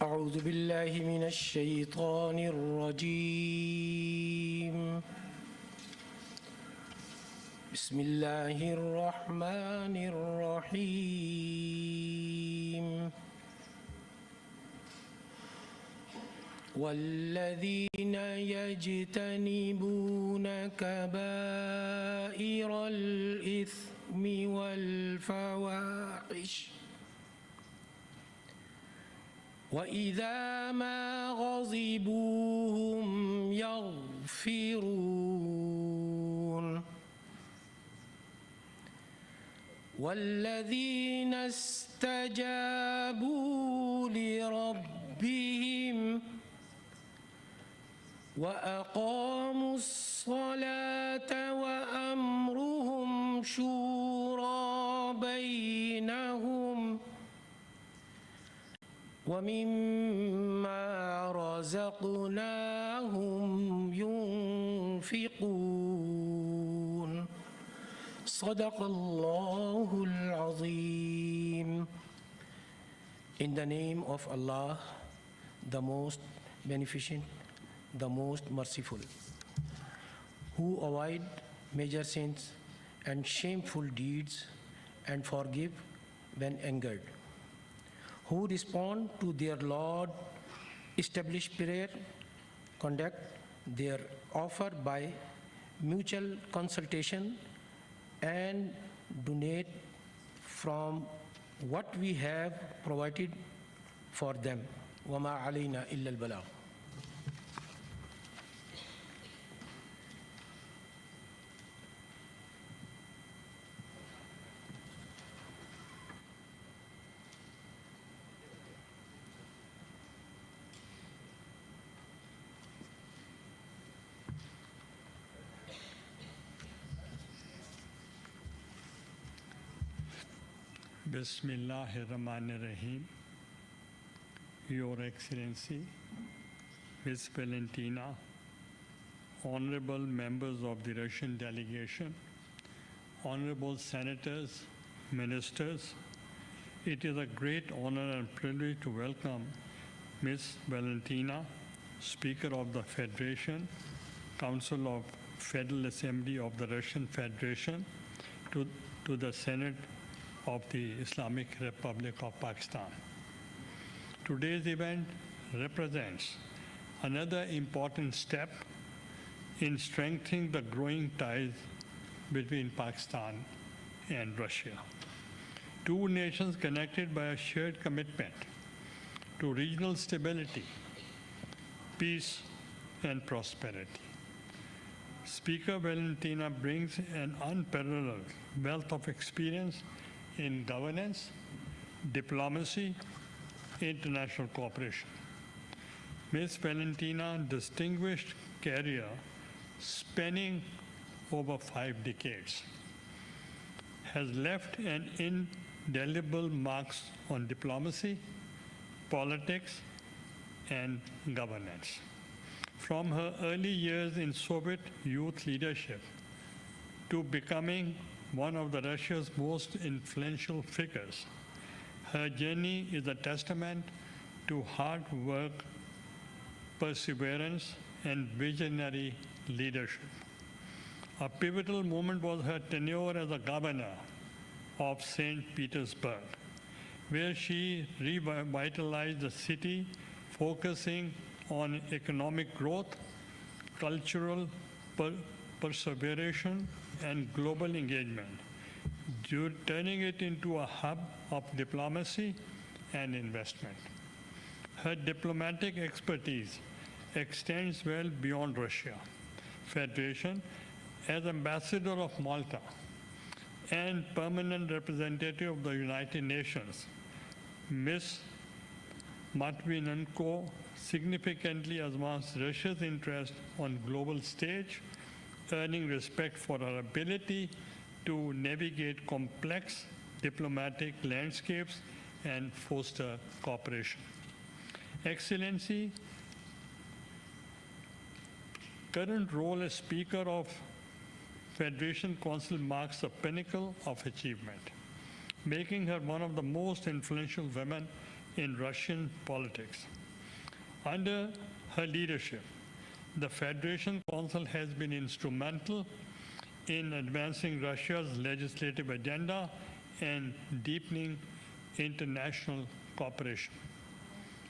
أعوذ بالله من الشيطان الرجيم بسم الله الرحمن الرحيم والذين يجتنبون كبائر الإثم والفواحش وإذا ما غضبوا هم يغفرون والذين استجابوا لربهم وأقاموا الصلاة وأمرهم شورى بينهم ومما رزقناهم ينفقون صدق الله العظيم. In the name of Allah, the most beneficent, the most merciful, who avoid major sins and shameful deeds and forgive when angered, who respond to their Lord, establish prayer, conduct their offer by mutual consultation, and donate from what we have provided for them. وَمَا عَلَيْنَا إِلَّا الْبَلَاغُ. Bismillahirrahmanirrahim. Your Excellency, Ms. Valentina, honorable members of the Russian delegation, honorable senators, ministers, it is a great honor and privilege to welcome Ms. Valentina, Speaker of the Federation Council of Federal Assembly of the Russian Federation to the Senate of the Islamic Republic of Pakistan. Today's event represents another important step in strengthening the growing ties between Pakistan and Russia. Two nations connected by a shared commitment to regional stability, peace, and prosperity. Speaker Valentina brings an unparalleled wealth of experience in governance, diplomacy, international cooperation. Ms. Valentina's distinguished career spanning over 5 decades has left an indelible marks on diplomacy, politics, and governance. From her early years in Soviet youth leadership to becoming one of Russia's most influential figures, her journey is a testament to hard work, perseverance, and visionary leadership. A pivotal moment was her tenure as a governor of St. Petersburg, where she revitalized the city, focusing on economic growth, cultural perseverance, and global engagement, turning it into a hub of diplomacy and investment. Her diplomatic expertise extends well beyond Russia Federation. As ambassador of Malta and permanent representative of the United Nations, Ms. Matvinenko significantly advanced Russia's interest on global stage, earning respect for her ability to navigate complex diplomatic landscapes and foster cooperation. Excellency, current role as Speaker of Federation Council marks the pinnacle of achievement, making her one of the most influential women in Russian politics. Under her leadership, the Federation Council has been instrumental in advancing Russia's legislative agenda and deepening international cooperation.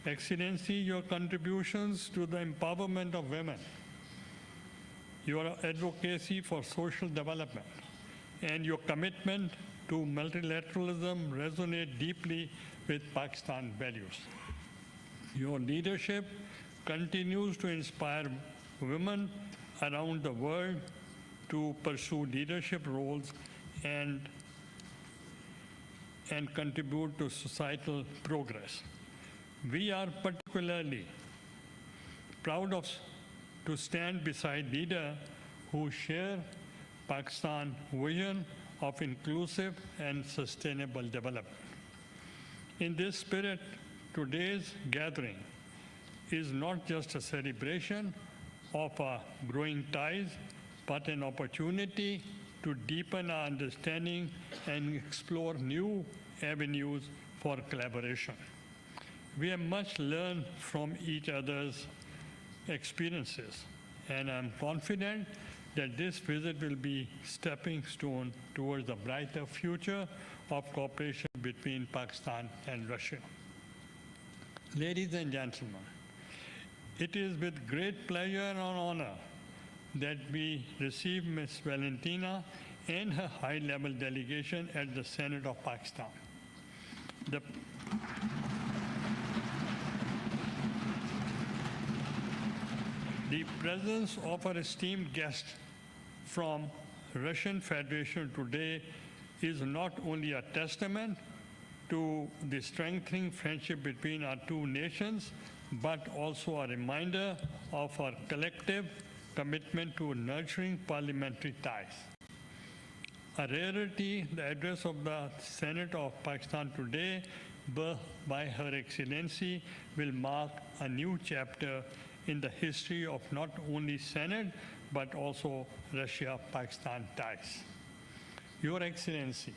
Excellency, your contributions to the empowerment of women, your advocacy for social development, and your commitment to multilateralism resonate deeply with Pakistan values. Your leadership continues to inspire women around the world to pursue leadership roles and contribute to societal progress. We are particularly proud to stand beside leaders who share Pakistan's vision of inclusive and sustainable development. In this spirit, today's gathering is not just a celebration of our growing ties, but an opportunity to deepen our understanding and explore new avenues for collaboration. We have much learned from each other's experiences, and I'm confident that this visit will be a stepping stone towards a brighter future of cooperation between Pakistan and Russia. Ladies and gentlemen, it is with great pleasure and honor that we receive Ms. Valentina and her high-level delegation at the Senate of Pakistan. The presence of our esteemed guest from Russian Federation today is not only a testament to the strengthening friendship between our two nations, but also a reminder of our collective commitment to nurturing parliamentary ties. A rarity, the address of the Senate of Pakistan today by Her Excellency will mark a new chapter in the history of not only Senate, but also Russia-Pakistan ties. Your Excellency,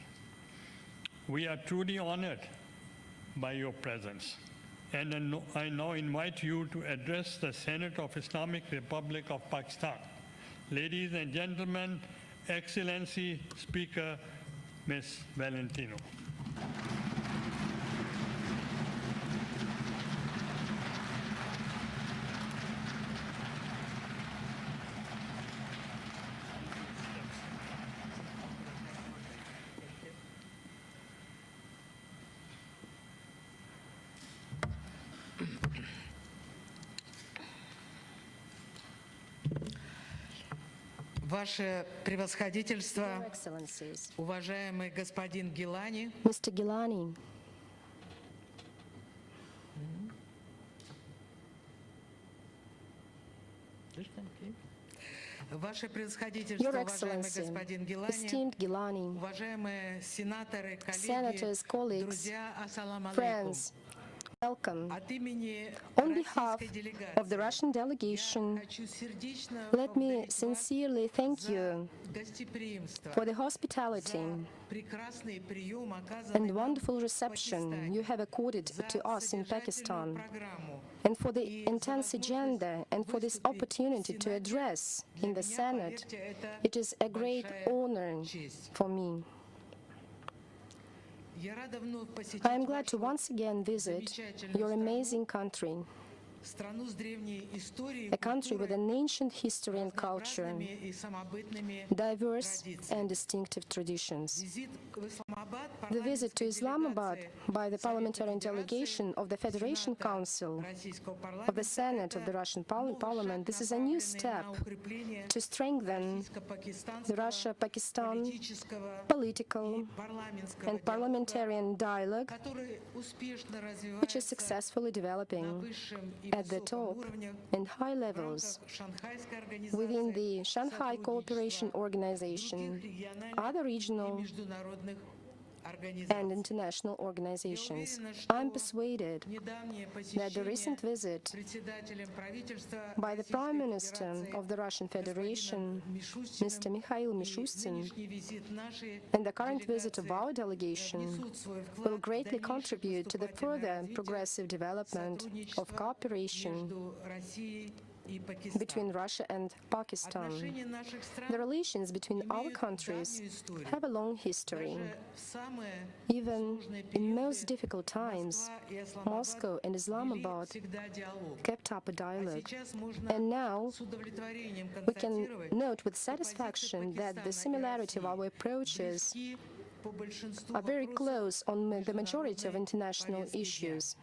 we are truly honored by your presence, and I now invite you to address the Senate of Islamic Republic of Pakistan. Ladies and gentlemen, Excellency Speaker, Ms. Valentina. Ваше превосходительство, Your Excellencies, уважаемый господин Гилани, Mr. Gilani, Ваше превосходительство, Your уважаемый Excellency, господин Гилани, esteemed Gilani, уважаемые сенаторы, senators, коллеги, colleagues, друзья, ассаламу алейкум. friends, welcome. От имени On behalf российской of the Russian delegation, хочу сердечно let me поблагодарить вас sincerely thank за you гостеприимство, for the hospitality за прекрасный прием, and оказанный нам wonderful в reception Пакистане, you have accorded за to us in содержательную Pakistan, программу, and for the intense agenda and for this opportunity to address in the Senate. It is a great honor for me. Я рада вновь посетить I am glad to вашу once again visit замечательную your страну, amazing country, страну с древней историей, a country with культурой, an ancient history and culture, разнообразными и самобытными diverse традициями. and distinctive traditions. Визит в Исламабад The visit to парламентской Islamabad делегации by the Совета parliamentarian Федерации, delegation of the Federation Сената Council Российского of the парламента Senate of the это Russian новый Parliament, шаг, this is a new направленный step на укрепление to strengthen the российско-пакистанского Russia-Pakistan политического political и парламентского and диалога, parliamentarian dialogue, который успешно which is развивается successfully на developing высшем и at the высоком top уровнях and high в levels рамках Шанхайской within организации the Shanghai Cooperation сотрудничества Organization, других региональных other и regional международных and организаций. international Я organizations. уверена, I'm что persuaded недавнее that the посещение recent visit председателем правительства by the Prime Minister Российской of the Russian Federation, господином Мишустиным Mr. Mikhail и Mishustin, нынешний визит нашей and the current visit of делегации our delegation внесут свой will вклад в greatly дальнейшее contribute to the поступательное further развитие progressive development of сотрудничества cooperation между Россией и between Пакистаном. Russia and Pakistan. Отношения наших стран The relations between our имеют countries давнюю историю. have a long history. Даже в самые Even сложные in most периоды difficult times, Москва и Исламабад Moscow and вели Islamabad всегда диалог. kept up a А dialogue. сейчас можно And now с удовлетворением we can констатировать, note with что позиции satisfaction that the Пакистана и similarity of России our approaches близки по большинству are very вопросов close on the majority of международной international повестки дня. issues.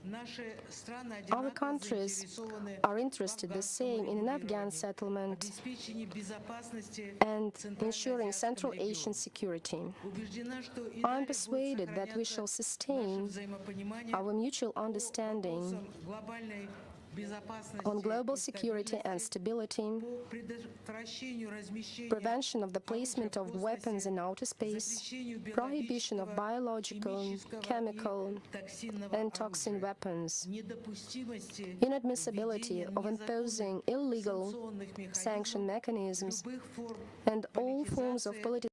Наши страны Our одинаково countries заинтересованы are interested the same in an Afghan settlement обеспечении безопасности and в ensuring Central Центральноазиатском Asian регионе. security. Убеждена, что и I'm далее будет persuaded that we shall сохраняться наше sustain взаимопонимание our mutual по understanding вопросам глобальной безопасности on global и security and стабильности, stability, по предотвращению размещения prevention of the placement оружия of в космосе, weapons in outer space, запрещению prohibition of biological, химического chemical, и токсинного and toxin оружия, weapons, недопустимости inadmissibility введения of imposing незаконных illegal санкционных sanction механизмов, mechanisms, любых форм and all forms of политизации,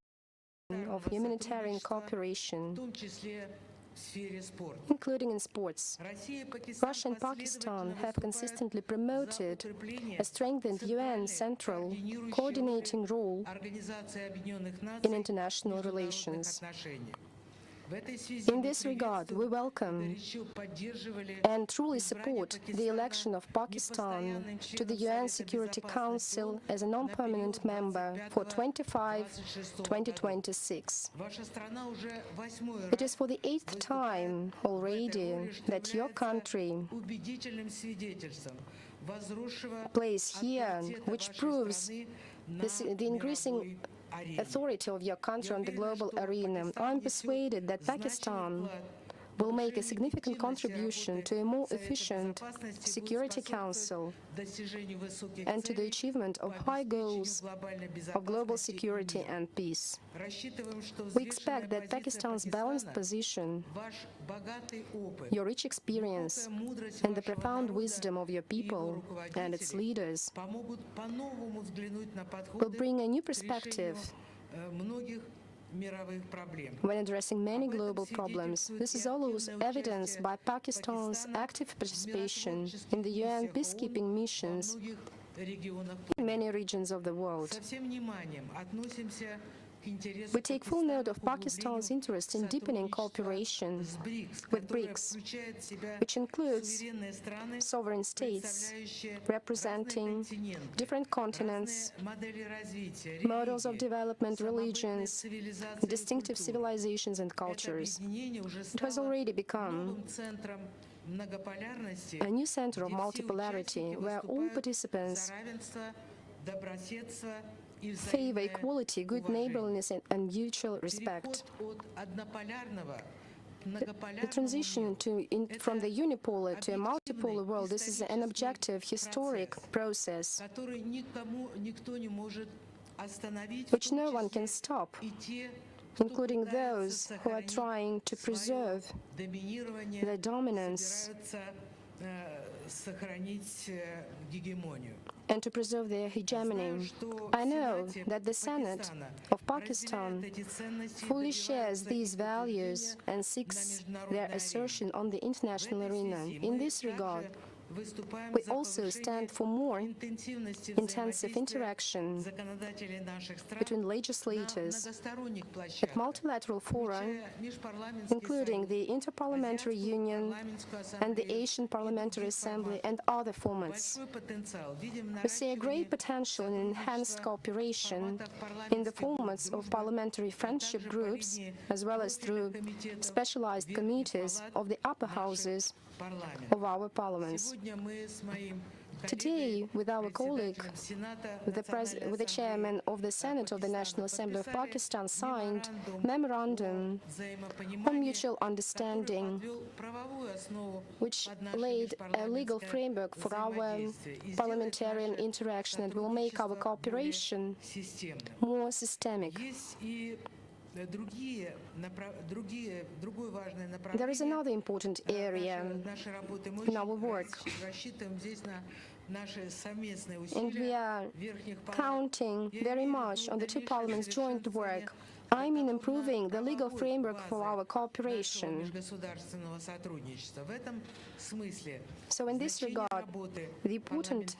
of humanitarian в cooperation, том числе в сфере спорта. including in sports. Россия и Пакистан Russia and Pakistan последовательно have выступают consistently за promoted укрепление a strengthened UN центральной central координирующей coordinating роли role Организации Объединенных in Наций в international международных relations. отношениях. В этой связи In мы this regard, we приветствуем и welcome горячо поддерживали and truly избрание support the election of Pakistan непостоянным to the членом UN Совета Security Безопасности Council ООН as a на non-permanent период member for 25-26 году. 2025-2026. Ваша страна уже 8-й It раз is for the 8th time already that your country убедительным свидетельством возросшего plays here, авторитета which вашей proves страны на the increasing мировой арене. authority of your country on the global arena. I'm persuaded that Pakistan will make a significant contribution to a more efficient Security Council and to the achievement of high goals of global security and peace. We expect that Pakistan's balanced position, your rich experience, and the profound wisdom of your people and its leaders will bring a new perspective when addressing many global problems. This is always evidenced by Pakistan's active participation in the UN peacekeeping missions регионах in many regions of the world. Со всем вниманием относимся к интересу We take full note of Пакистана Pakistan's interest in deepening cooperation с БРИКС, with которая BRICS, включает в себя which includes суверенные страны, sovereign states представляющие representing разные континенты, different continents, разные модели развития, models of религии, development, самобытные religions, цивилизации и distinctive культуры. civilizations and Это cultures. объединение уже It has стало already become новым центром многополярности, a new center of где все multipolarity, участники where all выступают participants за равенство, добрососедство и favor взаимное equality, good уважение. neighborliness, and mutual respect. Переход от однополярного к The многополярному transition миру from the unipolar to a multipolar world, this is an objective, historic process который никто не может остановить, в which том no one can числе stop, и те, кто including пытается those who are сохранить trying to свое preserve доминирование, their dominance собираются сохранить гегемонию. and to preserve their hegemony. I know that the Senate of Pakistan fully shares these values and seeks their assertion on the international arena. In this regard, we also stand for more intensive interaction between legislators at multilateral fora, including the Interparliamentary Union and the Asian Parliamentary Assembly and other formats. We see a great potential in enhanced cooperation in the formats of parliamentary friendship groups, as well as through specialized committees of the upper houses of our parliaments. Today, with our colleague, with the chairman of the Senate of the National Assembly of Pakistan, signed memorandum on mutual understanding, which laid a legal framework for our parliamentarian interaction and will make our cooperation more systemic. There is another important area in our work, and we are counting very much on the two parliaments' joint work. I mean improving the legal framework for our cooperation. So in this regard, the important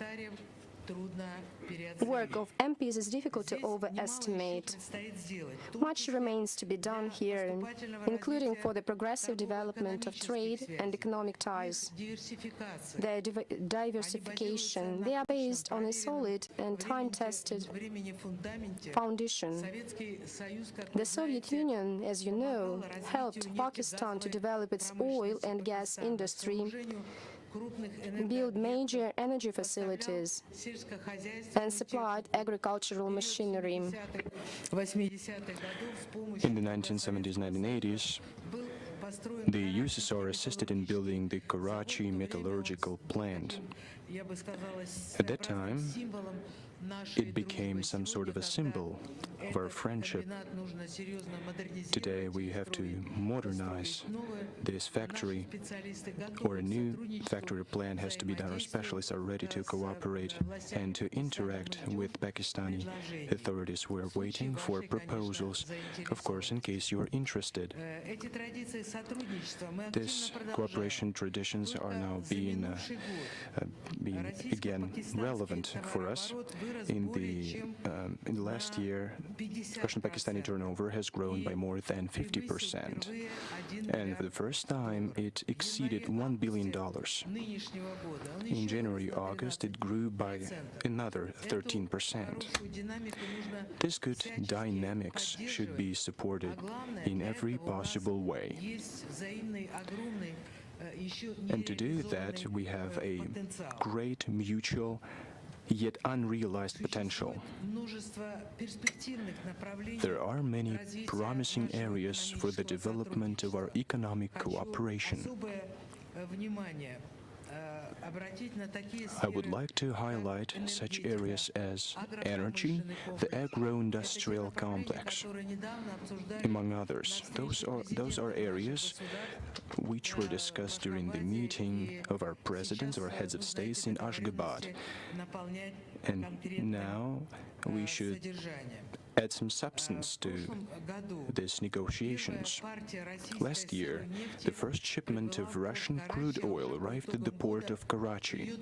work of MPs is difficult to overestimate. Much remains to be done here, including for the progressive development of trade and economic ties, their diversification. They are based on a solid and time-tested foundation. The Soviet Union, as you know, helped Pakistan to develop its oil and gas industry, build major energy facilities, and supplied agricultural machinery. In the 1970s, 1980s, the USSR assisted in building the Karachi metallurgical plant. At that time, it became some sort of a symbol of our friendship. Today we have to modernize this factory, or a new factory plan has to be done. Our specialists are ready to cooperate and to interact with Pakistani authorities. We're waiting for proposals, of course, in case you're interested. These cooperation traditions are now being again relevant for us. In the last year, Russian-Pakistani turnover has grown by more than 50%. And for the first time, it exceeded $1 billion. In January-August, it grew by another 13%. This good dynamics should be supported in every possible way. And to do that, we have a great mutual yet unrealized potential. There are many promising areas for the development of our economic cooperation. I would like to highlight such areas as energy, the agro-industrial complex, among others. Those are areas which were discussed during the meeting of our presidents, our heads of states in Ashgabat. And now we should add some substance to these negotiations. Last year, the first shipment of Russian crude oil arrived at the port of Karachi,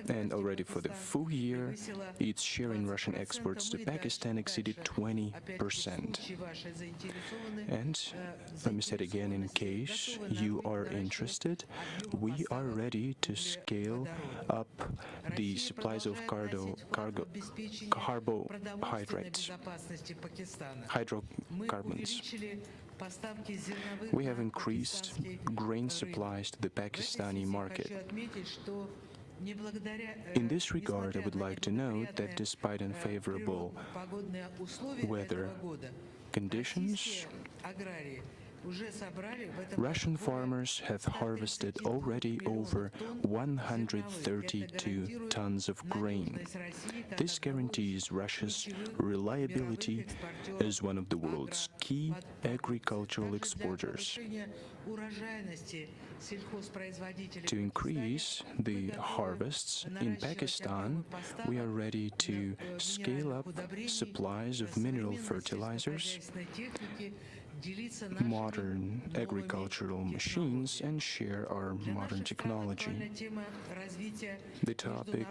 and already for the full year, its share in Russian exports to Pakistan exceeded 20%. And let me say it again, in case you are interested, we are ready to scale up the supplies of carbohydrates, hydrocarbons. We have increased grain supplies to the Pakistani market. In this regard, I would like to note that despite unfavorable weather conditions, Russian farmers have harvested already over 132 tons of grain. This guarantees Russia's reliability as one of the world's key agricultural exporters. To increase the harvests in Pakistan, we are ready to scale up supplies of mineral fertilizers, modern agricultural machines, and share our modern technology. The topic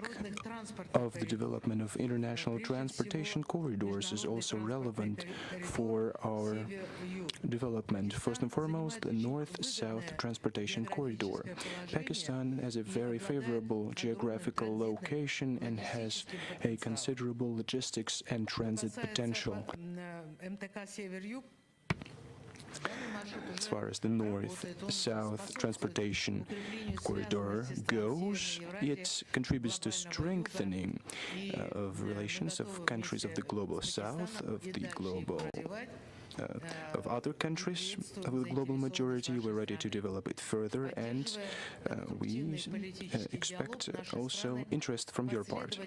of the development of international transportation corridors is also relevant for our development. First and foremost, the North-South Transportation Corridor. Pakistan has a very favorable geographical location and has a considerable logistics and transit potential. As far as the North-South Transportation Corridor goes, it contributes to strengthening of relations of countries of the Global South, of other countries with global majority. We're ready to develop it further, and we expect also interest from your part.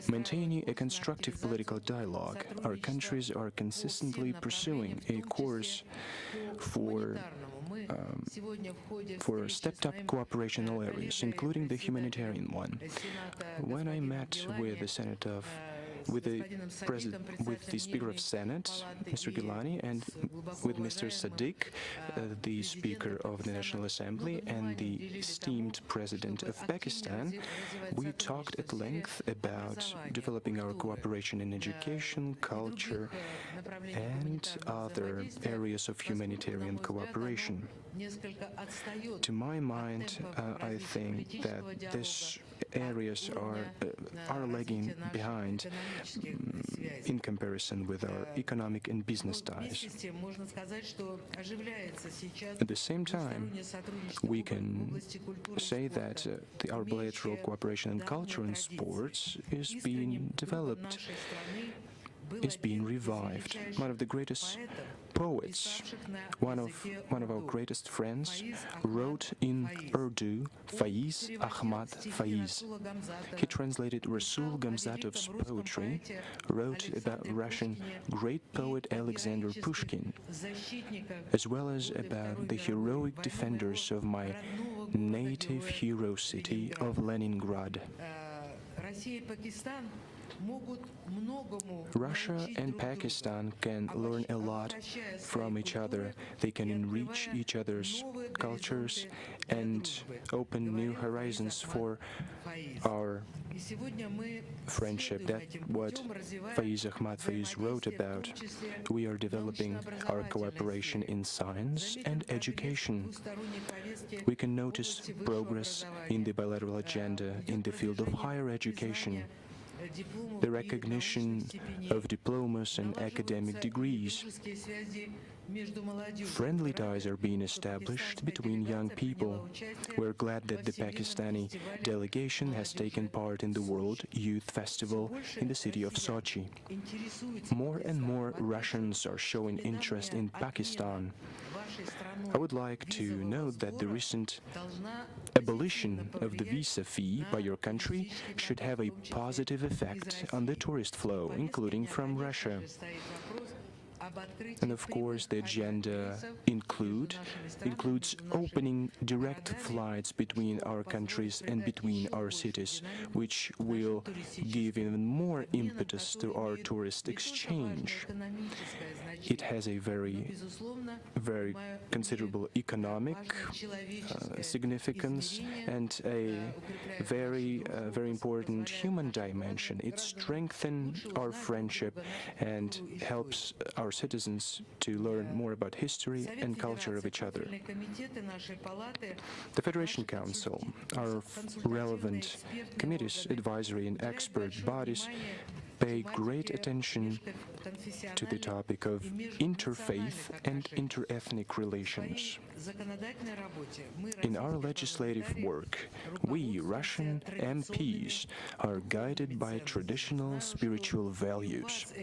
Maintaining a constructive political dialogue, our countries are consistently pursuing a course for stepped-up cooperation in all areas, including the humanitarian one. When I met with the Speaker of Senate, Mr. Gilani, and with Mr. Sadiq, the Speaker of the National Assembly, and the esteemed President of Pakistan, we talked at length about developing our cooperation in education, culture, and other areas of humanitarian cooperation. To my mind, I think that these areas are lagging behind in comparison with our economic and business ties. At the same time, we can say that our bilateral cooperation in culture and sports is being developed, is being revived. One of the greatest poets, one of our greatest friends, wrote in Urdu, Faiz Ahmad Faiz. He translated Rasul Gamzatov's poetry, wrote about Russian great poet Alexander Pushkin, as well as about the heroic defenders of my native hero city of Leningrad. Russia and Pakistan can learn a lot from each other. They can enrich each other's cultures and open new horizons for our friendship. That's what Faiz Ahmad Faiz wrote about. We are developing our cooperation in science and education. We can notice progress in the bilateral agenda in the field of higher education, the recognition of diplomas and academic degrees. Friendly ties are being established between young people. We're glad that the Pakistani delegation has taken part in the World Youth Festival in the city of Sochi. More and more Russians are showing interest in Pakistan. I would like to note that the recent abolition of the visa fee by your country should have a positive effect on the tourist flow, including from Russia. And of course, the agenda includes opening direct flights between our countries and between our cities, which will give even more impetus to our tourist exchange. It has a very considerable economic significance and a very important human dimension. It strengthens our friendship and helps our citizens to learn more about history and culture of each other. The Federation Council, our relevant committees, advisory and expert bodies, pay great attention to the topic of interfaith and interethnic relations. In our legislative work, we, Russian MPs, are guided by traditional spiritual values.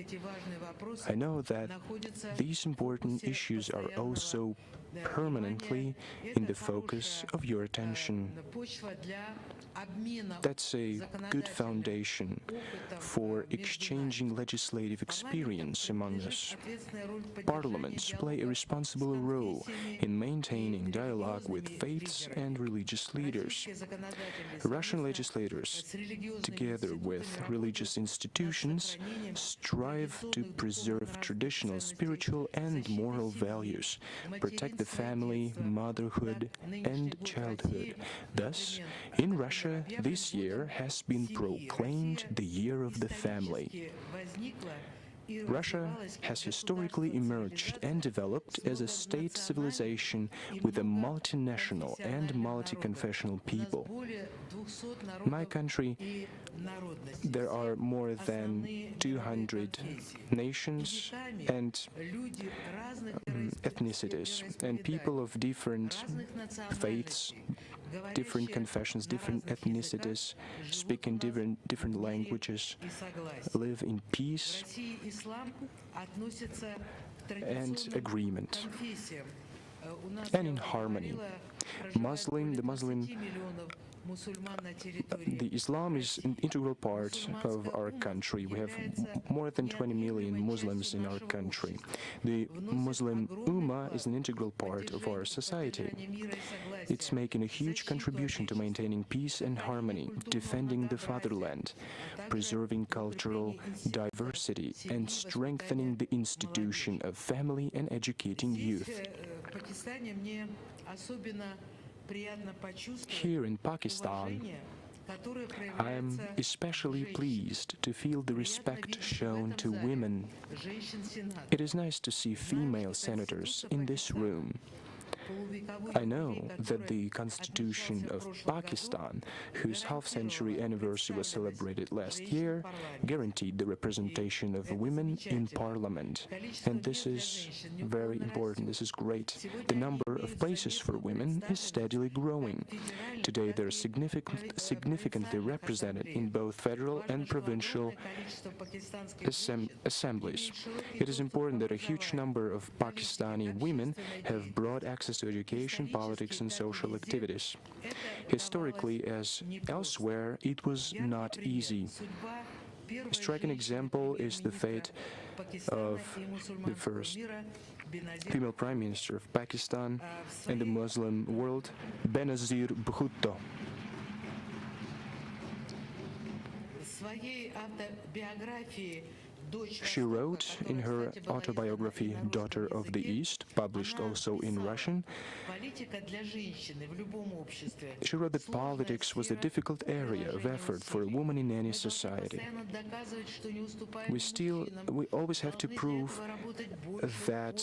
I know that these important issues are also permanently in the focus of your attention. That's a good foundation for exchanging legislative experience among us. Parliaments play a responsible role in maintaining dialogue with faiths and religious leaders. Russian legislators, together with religious institutions, strive to preserve traditional spiritual and moral values, protect the family, motherhood, and childhood. Thus, in Russia, this year has been proclaimed the Year of the Family. Russia has historically emerged and developed as a state civilization with a multinational and multi-confessional people. In my country, there are more than 200 nations and ethnicities, and people of different faiths, different confessions, different ethnicities, speaking different languages, live in peace and agreement and in harmony. The Islam is an integral part of our country. We have more than 20 million Muslims in our country. The Muslim Ummah is an integral part of our society. It's making a huge contribution to maintaining peace and harmony, defending the fatherland, preserving cultural diversity, and strengthening the institution of family and educating youth. Here in Pakistan, I am especially pleased to feel the respect shown to women. It is nice to see female senators in this room. I know that the Constitution of Pakistan, whose half-century anniversary was celebrated last year, guaranteed the representation of women in parliament. And this is very important. This is great. The number of places for women is steadily growing. Today, they are significantly represented in both federal and provincial assemblies. It is important that a huge number of Pakistani women have broad access to education, politics, and social activities. Historically, as elsewhere, it was not easy. A striking example is the fate of the first female Prime Minister of Pakistan and the Muslim world, Benazir Bhutto. She wrote in her autobiography, Daughter of the East, published also in Russian, she wrote that politics was a difficult area of effort for a woman in any society. We always have to prove that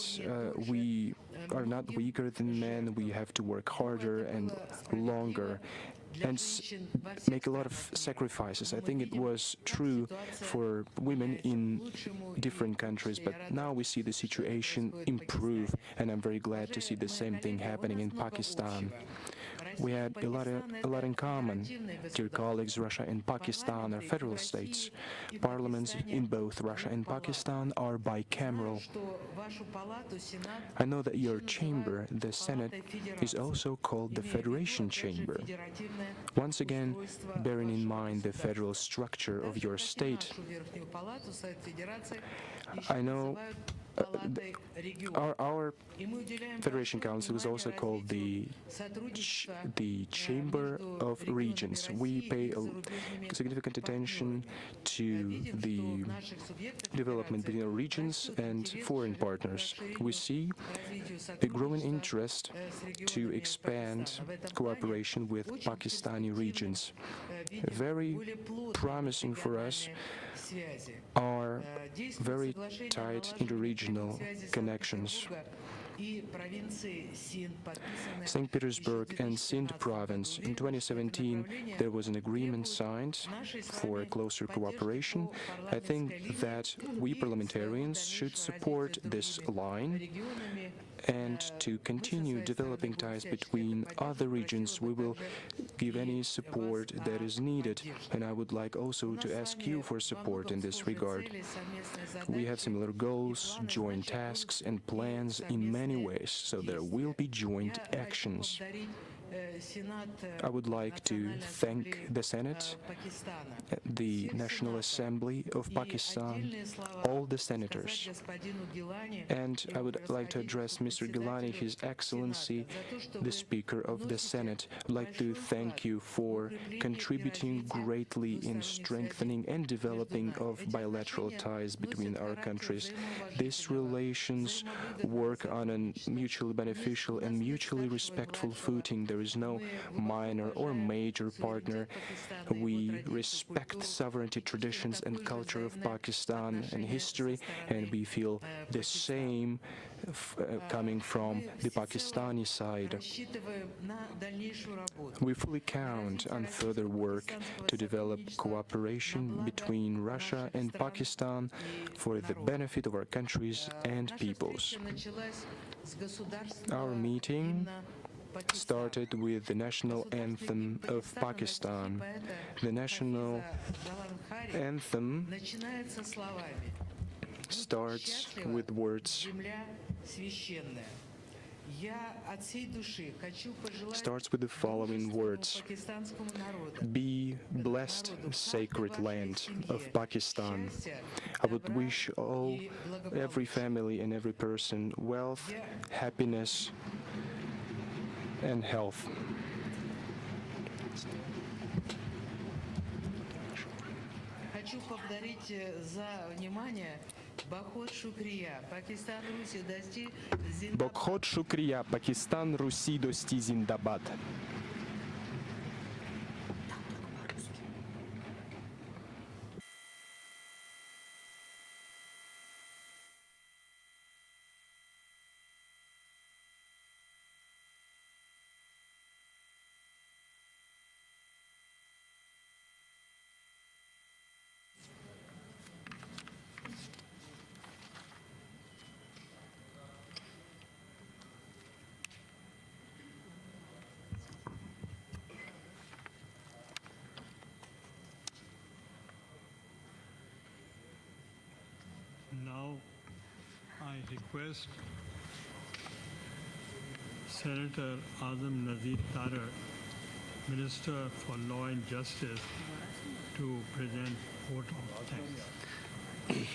we are not weaker than men, we have to work harder and longer and make a lot of sacrifices. I think it was true for women in different countries, but now we see the situation improve, and I'm very glad to see the same thing happening in Pakistan. We had a lot in common. Dear colleagues, Russia and Pakistan are federal states. Parliaments in both Russia and Pakistan are bicameral. I know that your chamber, the Senate, is also called the Federation Chamber. Once again, bearing in mind the federal structure of your state, I know палатой регионов. Our И мы уделяем Federation большое Council is внимание also called развитию the сотрудничества Chamber между of регионами Regions. We России pay и зарубежными significant attention партнерами. to Видим, что the в наших субъектах development федерации between our regions растет and интерес foreign к partners. We расширению, see развитию a growing сотрудничества interest с to регионами expand Пакистана. В этом плане cooperation with очень Pakistani перспективным regions. видим Very более плотные promising for us межрегиональные связи. are Действует very соглашение о tight налаживании прямых interregional связей connections. Санкт-Петербурга и провинции Синд, подписанное St. Petersburg еще в and Sindh 2017 province. году. In Уверен, что это 2017, направление there was an agreement требует signed нашей с for вами closer поддержки cooperation. по I think парламентской линии that we и своего parliamentarians should дальнейшего support развития с this другими line регионами. and to Мы со continue своей стороны developing будем ties всячески between это other поддерживать. regions. Просила We бы will также give и any вас support that о is needed, поддержке. and I would like У also нас to с ask вами you for во support многом in this схожие regard. цели, совместные We have задачи similar и goals, планы, joint задачи, а tasks будут and и plans in many совместные ways, so there действия. will be joint Я хочу actions. поблагодарить Сенат I would like to Национальной thank Ассамблеи the Senate, Пакистана, the всех National сенаторов Assembly of и Pakistan, отдельные слова all the сказать senators. господину Гилани, And I его would like to address Mr. Gilani, превосходительству His Excellency, Сената, за то, что the вы Speaker of the вносите Senate. I'd like to большой thank вклад you в for укрепление и contributing развитие greatly in двусторонних strengthening связей and developing между нами. of Эти bilateral отношения ties between носят our характер countries. These взаимоуважительного, relations work on a взаимовыгодного mutually beneficial and mutually respectful footing. There is no minor or major partner. We respect sovereignty, traditions, and culture of Pakistan and history, and we feel the same coming from the Pakistani side. Рассчитываем на дальнейшую работу. We fully count on further work to develop cooperation between Russia and Pakistan for the benefit of our countries and Наша peoples. встреча началась с государственного Our meeting гимна started with the national anthem of Pakistan. The national anthem начинается словами starts with words, «Земля священная». Я от всей души хочу пожелать starts with the following words: пакистанскому народу Be blessed, sacred land of Pakistan. I would wish every family and every person wealth, happiness, and health. Хочу поблагодарить за внимание. Бахот Шукрия. Пакистан Руси достиг Бокхот Шукрия, Пакистан, Руси, дости Зиндабад. Now, I request Senator Azam Nazir Tarar, Minister for Law and Justice, to present vote of thanks.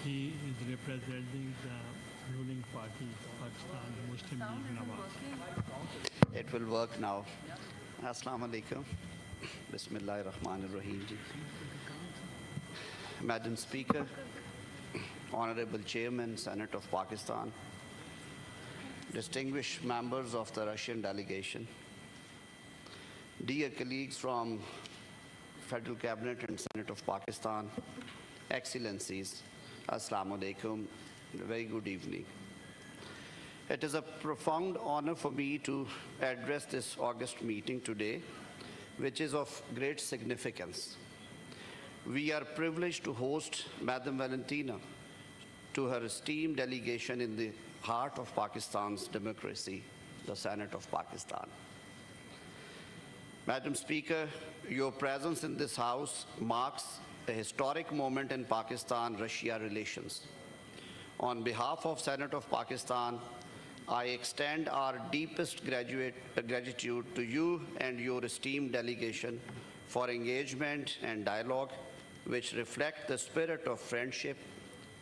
He is representing the ruling party, Pakistan Muslim League Nawaz. It will work now. Assalamu alaikum. Bismillahir Rahmanir Rahim. Madam Speaker, Honorable Chairman, Senate of Pakistan, distinguished members of the Russian delegation, dear colleagues from Federal Cabinet and Senate of Pakistan, Excellencies, Assalamu alaikum, very good evening. It is a profound honor for me to address this August meeting today, which is of great significance. We are privileged to host Madam Valentina to her esteemed delegation in the heart of Pakistan's democracy, the Senate of Pakistan. Madam Speaker, your presence in this House marks a historic moment in Pakistan-Russia relations. On behalf of Senate of Pakistan, I extend our deepest gratitude to you and your esteemed delegation for engagement and dialogue which reflect the spirit of friendship,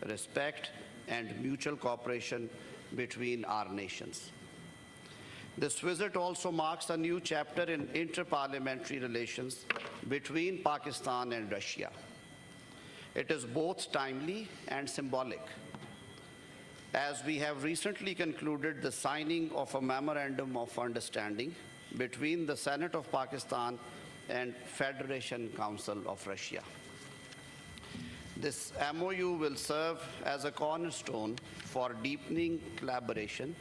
respect, and mutual cooperation between our nations. This visit also marks a new chapter in inter-parliamentary relations between Pakistan and Russia. It is both timely and symbolic, as we have recently concluded the signing of a memorandum of understanding between the Senate of Pakistan and Federation Council of Russia. This MOU will serve as a cornerstone for deepening collaboration,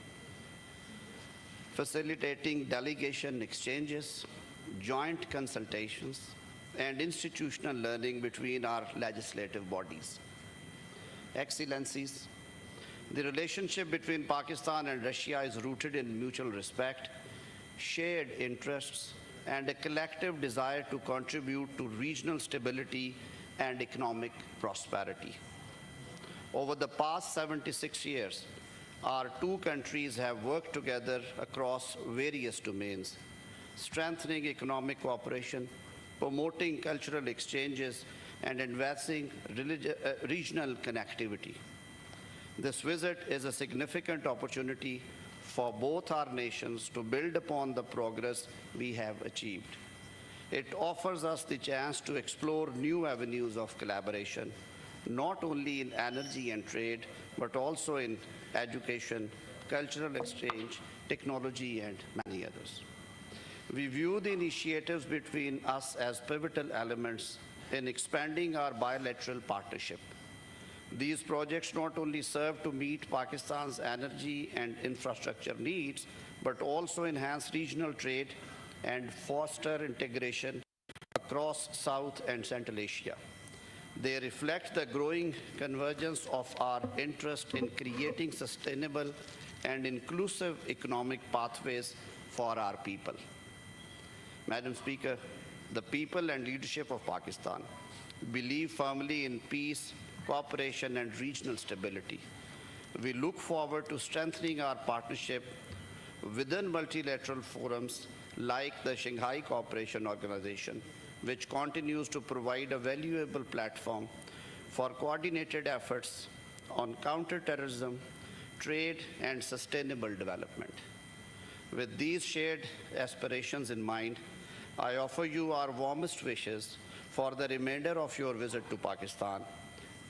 facilitating delegation exchanges, joint consultations, and institutional learning between our legislative bodies. Excellencies, the relationship between Pakistan and Russia is rooted in mutual respect, shared interests, and a collective desire to contribute to regional stability and economic prosperity. Over the past 76 years, our two countries have worked together across various domains, strengthening economic cooperation, promoting cultural exchanges, and advancing regional connectivity. This visit is a significant opportunity for both our nations to build upon the progress we have achieved. It offers us the chance to explore new avenues of collaboration, not only in energy and trade, but also in education, cultural exchange, technology, and many others. We view the initiatives between us as pivotal elements in expanding our bilateral partnership. These projects not only serve to meet Pakistan's energy and infrastructure needs, but also enhance regional trade and foster integration across South and Central Asia. They reflect the growing convergence of our interest in creating sustainable and inclusive economic pathways for our people. Madam Speaker, the people and leadership of Pakistan believe firmly in peace, cooperation, and regional stability. We look forward to strengthening our partnership within multilateral forums like the Shanghai Cooperation Organization, which continues to provide a valuable platform for coordinated efforts on counterterrorism, trade, and sustainable development. With these shared aspirations in mind, I offer you our warmest wishes for the remainder of your visit to Pakistan.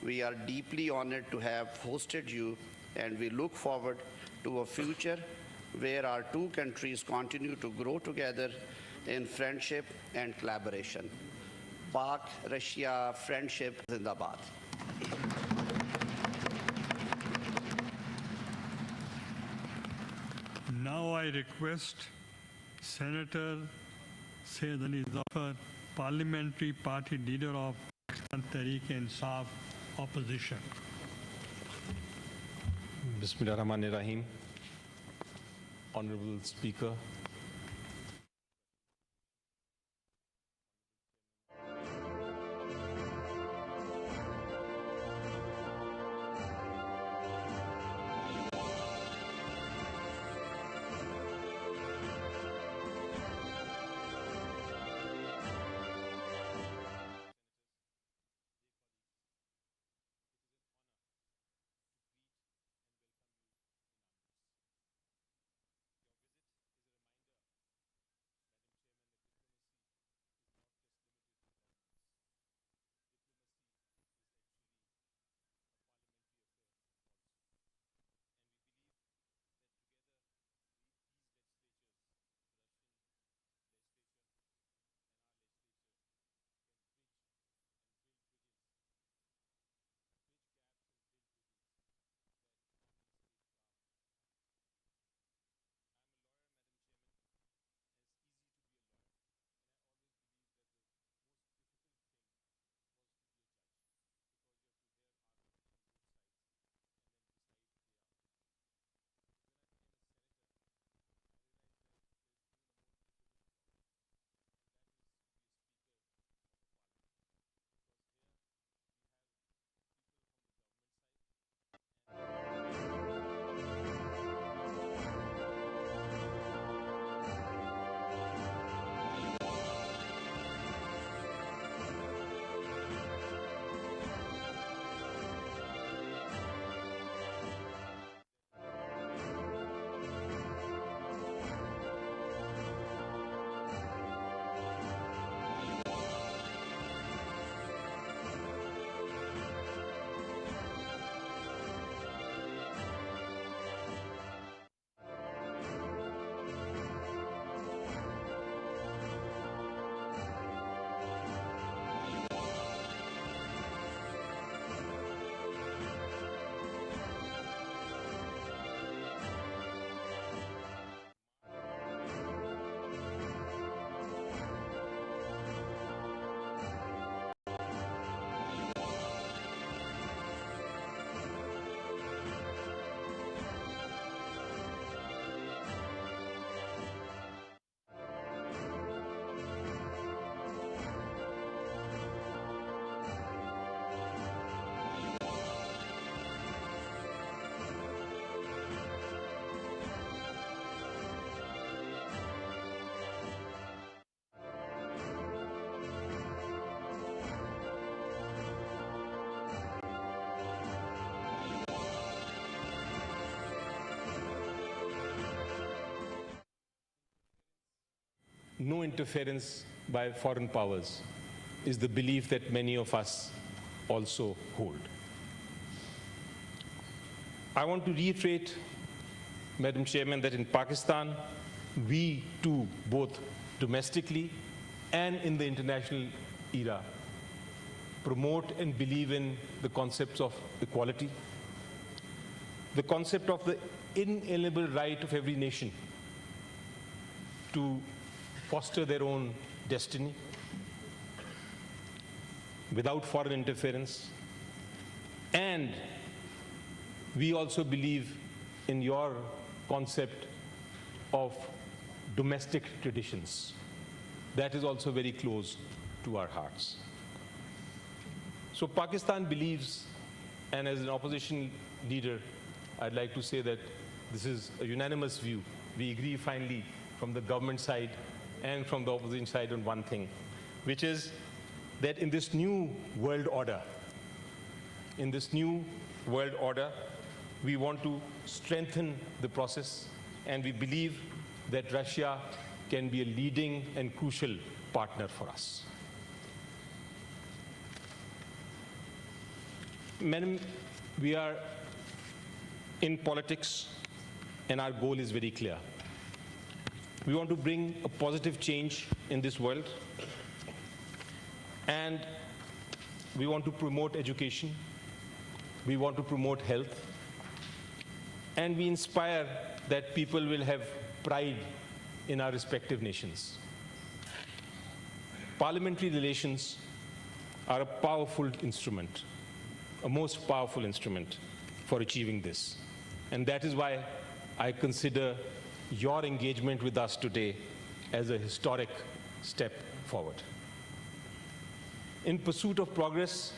We are deeply honored to have hosted you, and we look forward to a future where our two countries continue to grow together in friendship and collaboration. Pak-Russia friendship Zindabad. Now I request Senator Sayyid Ali Zafar, Parliamentary Party Leader of Pakistan Tehreek-e-Insaf Opposition. Bismillahirrahmanirrahim. Honorable Speaker, no interference by foreign powers is the belief that many of us also hold. I want to reiterate, Madam Chairman, that in Pakistan, we too, both domestically and in the international era, promote and believe in the concepts of equality, the concept of the inalienable right of every nation to foster their own destiny without foreign interference. And we also believe in your concept of domestic traditions. That is also very close to our hearts. So Pakistan believes, and as an opposition leader, I'd like to say that this is a unanimous view. We agree finally from the government side and from the opposition side on one thing, which is that in this new world order, we want to strengthen the process, and we believe that Russia can be a leading and crucial partner for us. Madam, we are in politics, and our goal is very clear. We want to bring a positive change in this world, and we want to promote education, we want to promote health, and we inspire that people will have pride in our respective nations. Parliamentary relations are a powerful instrument, a most powerful instrument for achieving this. And that is why I consider your engagement with us today as a historic step forward. In pursuit of progress,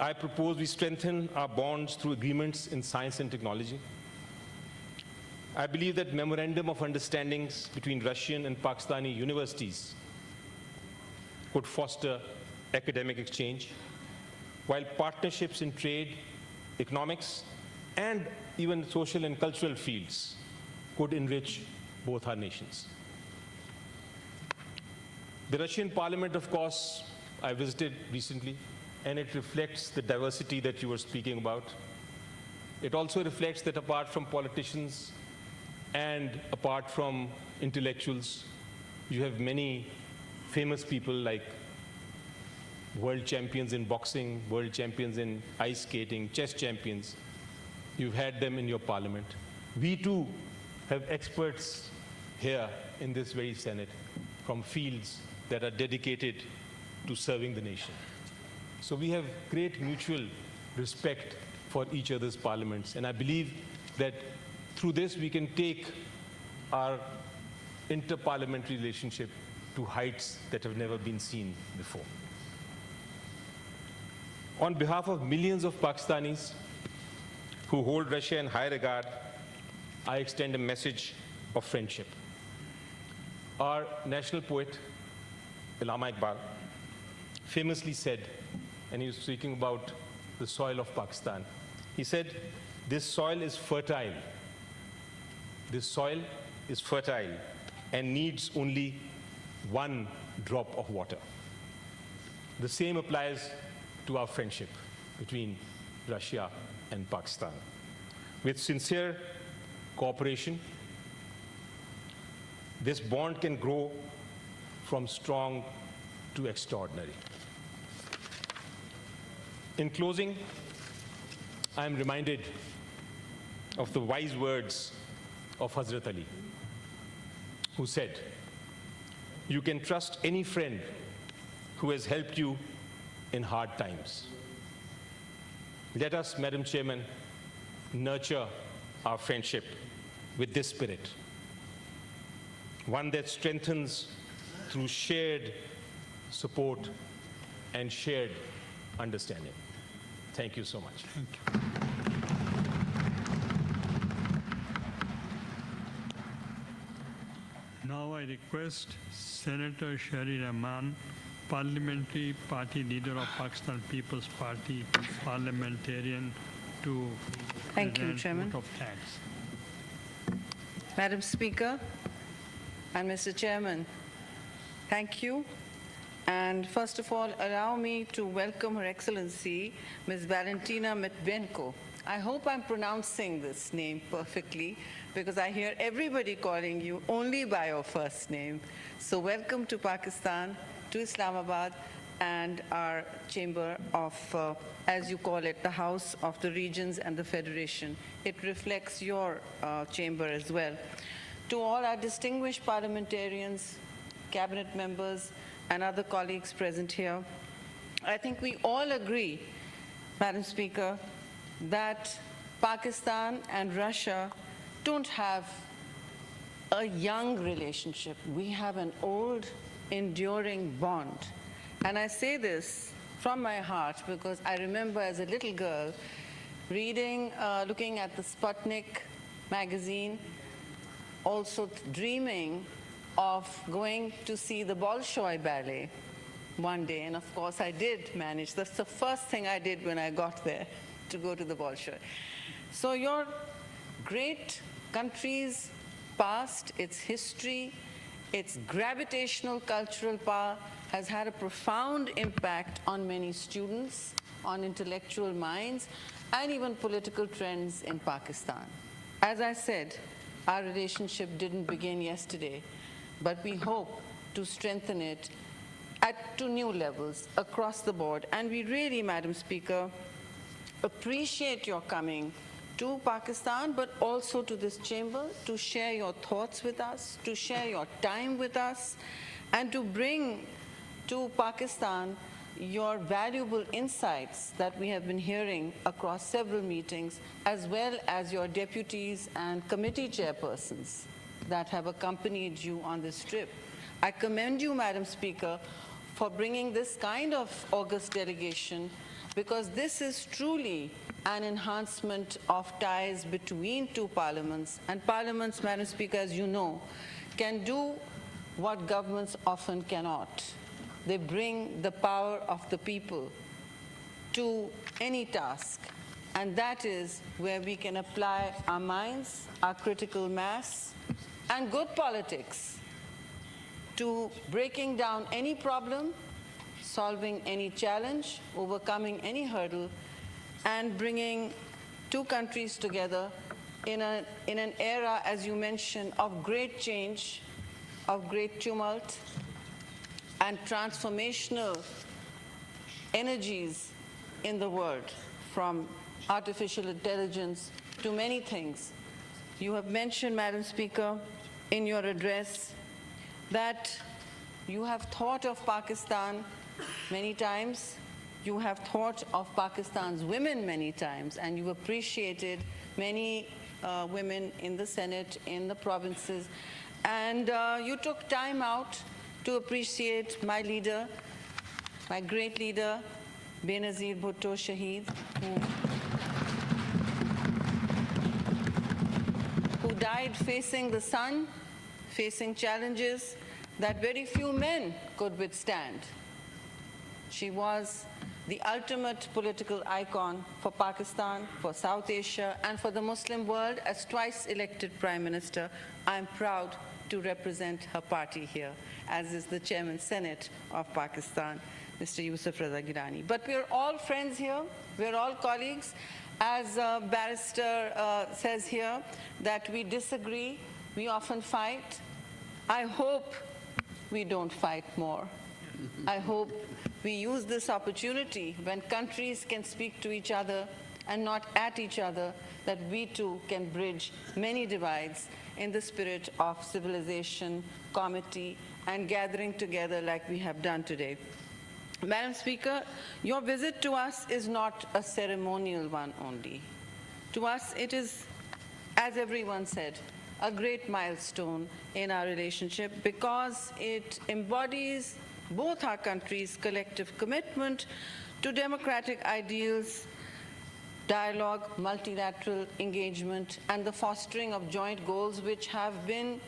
I propose we strengthen our bonds through agreements in science and technology. I believe that memorandum of understandings between Russian and Pakistani universities could foster academic exchange, while partnerships in trade, economics, and even social and cultural fields could enrich both our nations. The Russian parliament, of course, I visited recently, and it reflects the diversity that you were speaking about. It also reflects that apart from politicians and apart from intellectuals, you have many famous people like world champions in boxing, world champions in ice skating, chess champions. You've had them in your parliament. We too have experts here in this very Senate from fields that are dedicated to serving the nation. So we have great mutual respect for each other's parliaments, and I believe that through this we can take our inter-parliamentary relationship to heights that have never been seen before. On behalf of millions of Pakistanis who hold Russia in high regard, I extend a message of friendship. Our national poet, Allama Iqbal, famously said, and he was speaking about the soil of Pakistan, he said, "This soil is fertile. This soil is fertile and needs only one drop of water." The same applies to our friendship between Russia and Pakistan. With sincere cooperation, this bond can grow from strong to extraordinary. In closing, I am reminded of the wise words of Hazrat Ali, who said, "You can trust any friend who has helped you in hard times." Let us, Madam Chairman, nurture our friendship with this spirit, one that strengthens through shared support and shared understanding. Thank you so much. Thank you. Now I request Senator Shari Rahman, Parliamentary Party Leader of Pakistan People's Party, parliamentarian, to Thank you, present Chairman. vote of thanks. Madam Speaker and Mr. Chairman, Thank you. And first of all, allow me to welcome Her Excellency, Ms. Valentina Matvenko. I hope I'm pronouncing this name perfectly because I hear everybody calling you only by your first name. So welcome to Pakistan, to Islamabad, and our chamber of, as you call it, the House of the Regions and the Federation. It reflects your chamber as well. To all our distinguished parliamentarians, cabinet members, and other colleagues present here, I think we all agree, Madam Speaker, that Pakistan and Russia don't have a young relationship. We have an old, enduring bond. And I say this from my heart because I remember as a little girl reading, looking at the Sputnik magazine, also dreaming of going to see the Bolshoi Ballet one day. And of course, I did manage. That's the first thing I did when I got there, to go to the Bolshoi. So your great country's past, its history, its gravitational cultural power has had a profound impact on many students, on intellectual minds, and even political trends in Pakistan. As I said, our relationship didn't begin yesterday, but we hope to strengthen it to new levels across the board. And we really, Madam Speaker, appreciate your coming to Pakistan, but also to this chamber to share your thoughts with us, to share your time with us, and to bring to Pakistan your valuable insights that we have been hearing across several meetings, as well as your deputies and committee chairpersons that have accompanied you on this trip. I commend you, Madam Speaker, for bringing this kind of august delegation, because this is truly an enhancement of ties between two parliaments. And parliaments, Madam Speaker, as you know, can do what governments often cannot. They bring the power of the people to any task. And that is where we can apply our minds, our critical mass, and good politics to breaking down any problem, solving any challenge, overcoming any hurdle, and bringing two countries together in an era, as you mentioned, of great change, of great tumult, and transformational energies in the world, from artificial intelligence to many things. You have mentioned, Madam Speaker, in your address that you have thought of Pakistan many times, you have thought of Pakistan's women many times, and you appreciated many women in the Senate, in the provinces, and you took time out to appreciate my leader, my great leader, Benazir Bhutto Shaheed, who died facing the sun, facing challenges that very few men could withstand. She was the ultimate political icon for Pakistan, for South Asia, and for the Muslim world. As twice elected Prime Minister, I'm proud to represent her party here, as is the Chairman Senate of Pakistan, Mr. Yusuf Raza Gilani. But we're all friends here, we're all colleagues. As a barrister says here, that we disagree, we often fight. I hope we don't fight more. I hope we use this opportunity when countries can speak to each other and not at each other, that we too can bridge many divides in the spirit of civilization, comity, and gathering together like we have done today. Madam Speaker, your visit to us is not a ceremonial one only. To us, it is, as everyone said, a great milestone in our relationship because it embodies both our countries' collective commitment to democratic ideals, dialogue, multilateral engagement, and the fostering of joint goals which have been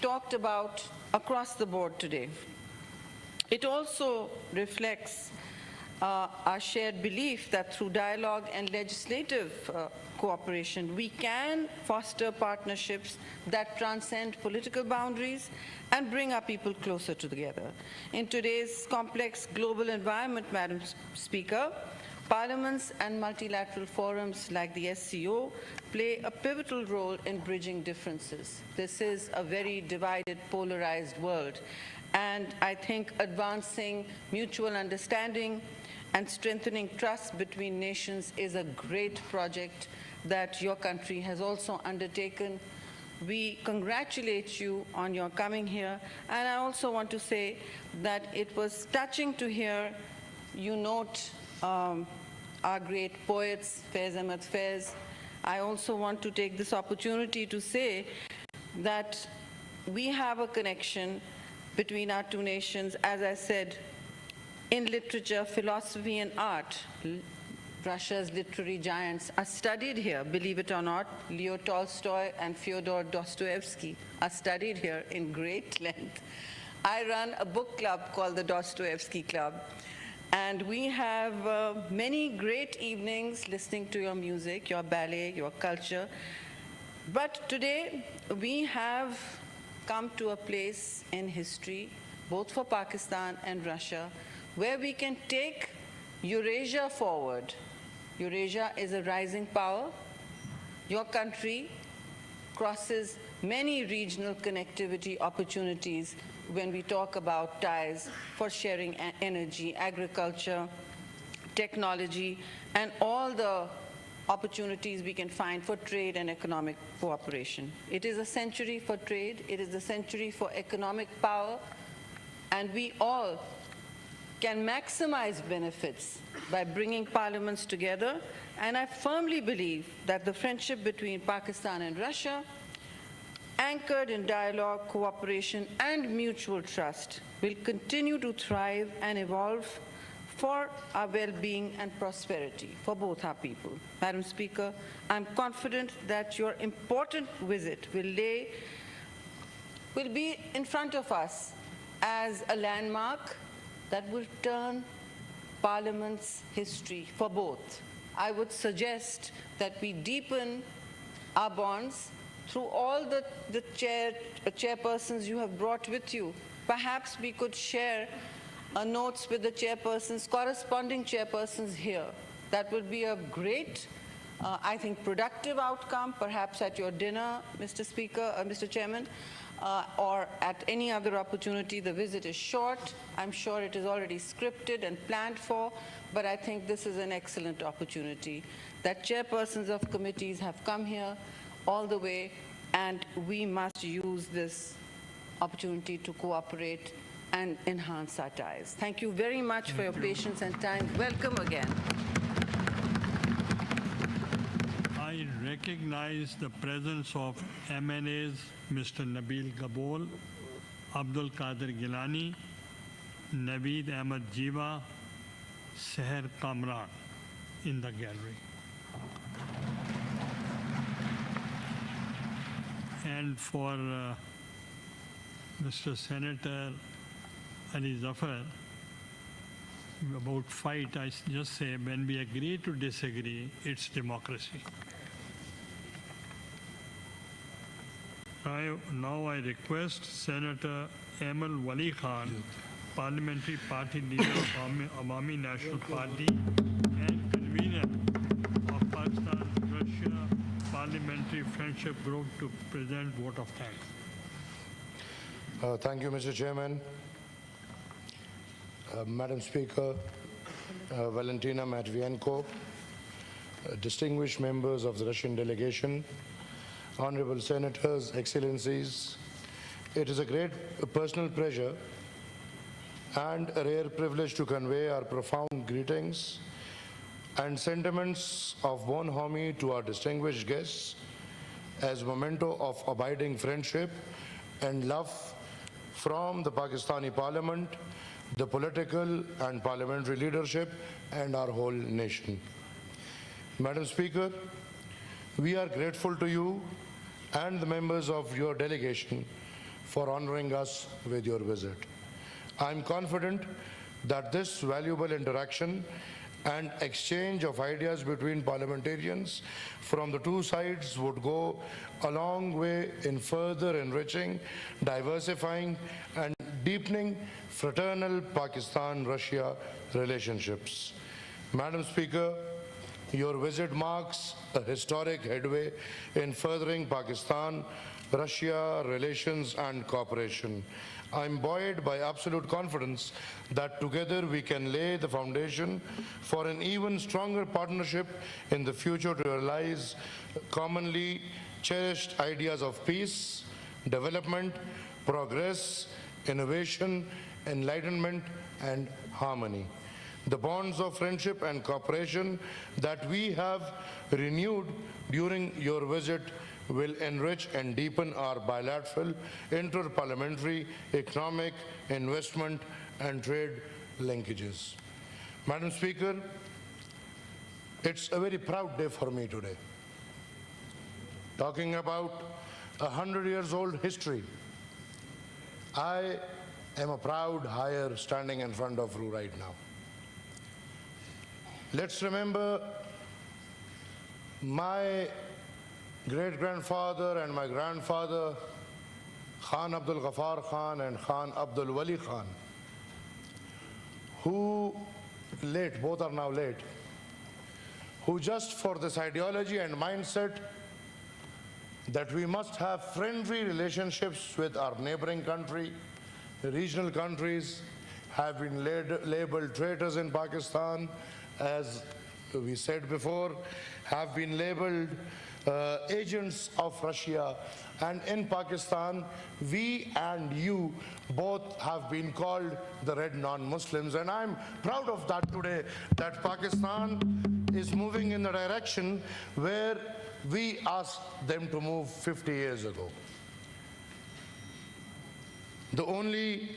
talked about across the board today. It also reflects our shared belief that through dialogue and legislative cooperation, we can foster partnerships that transcend political boundaries and bring our people closer together. In today's complex global environment, Madam Speaker, parliaments and multilateral forums like the SCO play a pivotal role in bridging differences. This is a very divided, polarized world, and I think advancing mutual understanding and strengthening trust between nations is a great project that your country has also undertaken. We congratulate you on your coming here, and I also want to say that it was touching to hear you note our great poets, Faiz Ahmad Faiz. I also want to take this opportunity to say that we have a connection between our two nations, as I said, in literature, philosophy, and art. Russia's literary giants are studied here, believe it or not. Leo Tolstoy and Fyodor Dostoevsky are studied here in great length. I run a book club called the Dostoevsky Club, and we have many great evenings listening to your music, your ballet, your culture. But today, we have come to a place in history, both for Pakistan and Russia, where we can take Eurasia forward. Eurasia is a rising power. Your country crosses many regional connectivity opportunities when we talk about ties for sharing energy, agriculture, technology, and all the opportunities we can find for trade and economic cooperation. It is a century for trade, it is a century for economic power, and we all can maximize benefits by bringing parliaments together. And I firmly believe that the friendship between Pakistan and Russia, anchored in dialogue, cooperation, and mutual trust, will continue to thrive and evolve for our well-being and prosperity for both our people. Madam Speaker, I'm confident that your important visit will be in front of us as a landmark that will turn Parliament's history for both. I would suggest that we deepen our bonds through all the chairpersons you have brought with you. Perhaps we could share notes with the chairpersons, corresponding chairpersons here. That would be a great, I think, productive outcome, perhaps at your dinner, Mr. Speaker, Mr. Chairman, or at any other opportunity. The visit is short. I'm sure it is already scripted and planned for, but I think this is an excellent opportunity that chairpersons of committees have come here all the way, and we must use this opportunity to cooperate and enhance our ties. Thank you very much for your patience and time. Welcome again. I recognize the presence of MNAs Mr. Nabil Gabol, Abdul Qadir Gilani, Naveed Ahmad Jiva, Seher Kamran in the gallery. And for Mr. Senator Ali Zafar, about fight, I just say, when we agree to disagree, it's democracy. Now I request Senator Aimal Wali Khan, Parliamentary Party Leader of Awami National Party and convener of Pakistan-Russia Parliamentary Friendship Group, to present vote of thanks. Thank you, Mr. Chairman. Madam Speaker, Valentina Matvienko, distinguished members of the Russian delegation, honorable senators, excellencies, it is a great personal pleasure and a rare privilege to convey our profound greetings and sentiments of bonhomie to our distinguished guests as a memento of abiding friendship and love from the Pakistani Parliament, the political and parliamentary leadership, and our whole nation. Madam Speaker, we are grateful to you and the members of your delegation for honoring us with your visit. I am confident that this valuable interaction and exchange of ideas between parliamentarians from the two sides would go a long way in further enriching, diversifying, and deepening fraternal Pakistan-Russia relationships. Madam Speaker, your visit marks a historic headway in furthering Pakistan-Russia relations and cooperation. I am buoyed by absolute confidence that together we can lay the foundation for an even stronger partnership in the future to realize commonly cherished ideas of peace, development, progress, innovation, enlightenment, and harmony. The bonds of friendship and cooperation that we have renewed during your visit will enrich and deepen our bilateral, inter-parliamentary, economic, investment, and trade linkages. Madam Speaker, it's a very proud day for me today. Talking about 100 years old history, I am a proud hire standing in front of you right now. Let's remember my great-grandfather and my grandfather, Khan Abdul Ghaffar Khan and Khan Abdul Wali Khan, who both are now late, who just for this ideology and mindset that we must have friendly relationships with our neighboring country, regional countries, have been labeled traitors in Pakistan, as we said before, have been labeled agents of Russia, and in Pakistan, we and you both have been called the red non-Muslims, and I'm proud of that today, that Pakistan is moving in the direction where we asked them to move 50 years ago. The only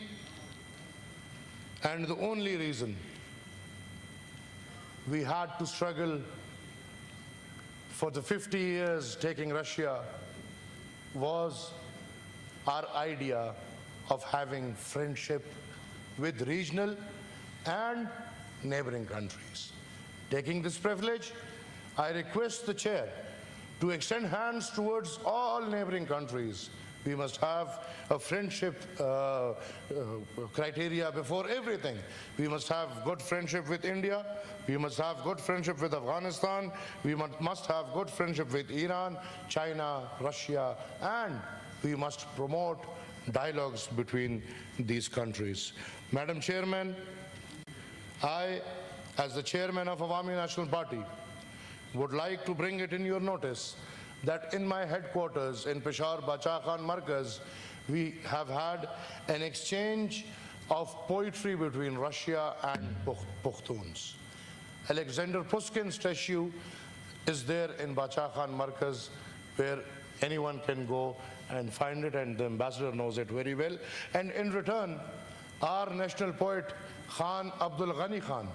reason we had to struggle for the 50 years taking Russia was our idea of having friendship with regional and neighboring countries. Taking this privilege, I request the chair to extend hands towards all neighboring countries. We must have a friendship criteria before everything. We must have good friendship with India. We must have good friendship with Afghanistan. We must have good friendship with Iran, China, Russia, and we must promote dialogues between these countries. Madam Chairman, I, as the chairman of Awami National Party, would like to bring it in your notice that in my headquarters in Peshawar, Bacha Khan Markaz, we have had an exchange of poetry between Russia and Pukhtuns. Alexander Pushkin's statue is there in Bacha Khan Markaz, where anyone can go and find it, and the ambassador knows it very well. And in return, our national poet, Khan Abdul Ghani Khan,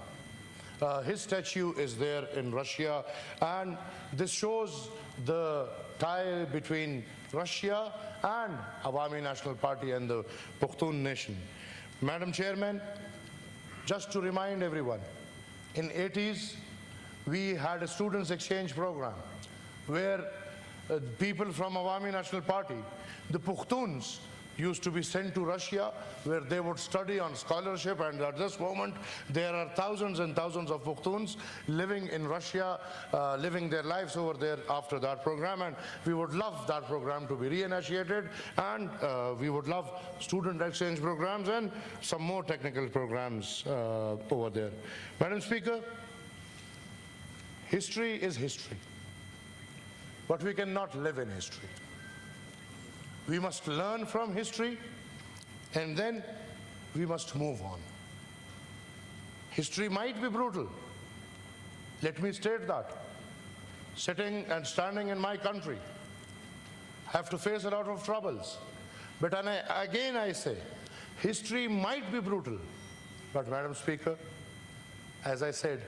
his statue is there in Russia, and this shows the tie between Russia and Awami National Party and the Pushtun nation. Madam Chairman, just to remind everyone, in 80s, we had a students exchange program where people from Awami National Party, the Pukhtuns, used to be sent to Russia where they would study on scholarship, and at this moment there are thousands and thousands of Pukhtuns living in Russia, living their lives over there after that program, and we would love that program to be reinitiated, and we would love student exchange programs and some more technical programs over there. Madam Speaker, history is history, but we cannot live in history. We must learn from history, and then we must move on. History might be brutal. Let me state that. Sitting and standing in my country, have to face a lot of troubles. But again I say, history might be brutal. But Madam Speaker, as I said,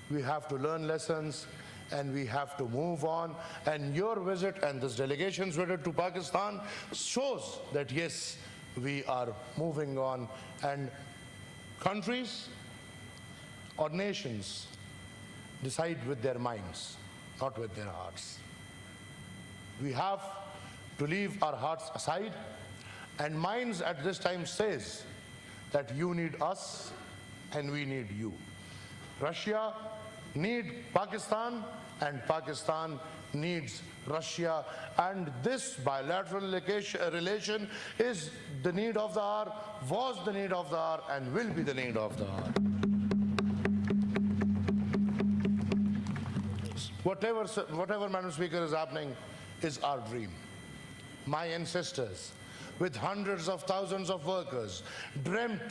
we have to learn lessons, and we have to move on, and your visit and this delegation's visit to Pakistan shows that yes, we are moving on, and Countries or nations decide with their minds, not with their hearts. We have to leave our hearts aside, and minds at this time says that you need us and we need you. Russia needs Pakistan and Pakistan needs Russia, and this bilateral relation is the need of the hour, was the need of the hour, and will be the need of the hour. Whatever, Madam Speaker, is happening is our dream. My ancestors, with hundreds of thousands of workers, dreamt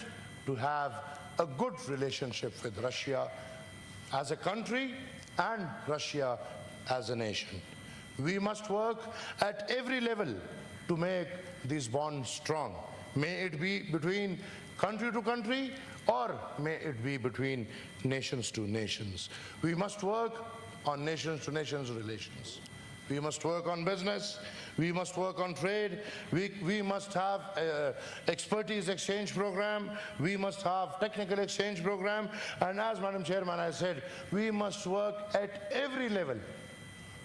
to have a good relationship with Russia as a country and Russia as a nation. We must work at every level to make these bonds strong. May it be between country to country, or may it be between nations to nations. We must work on nations to nations relations. We must work on business, we must work on trade, we must have expertise exchange program, we must have technical exchange program, and as Madam Chairman I said, we must work at every level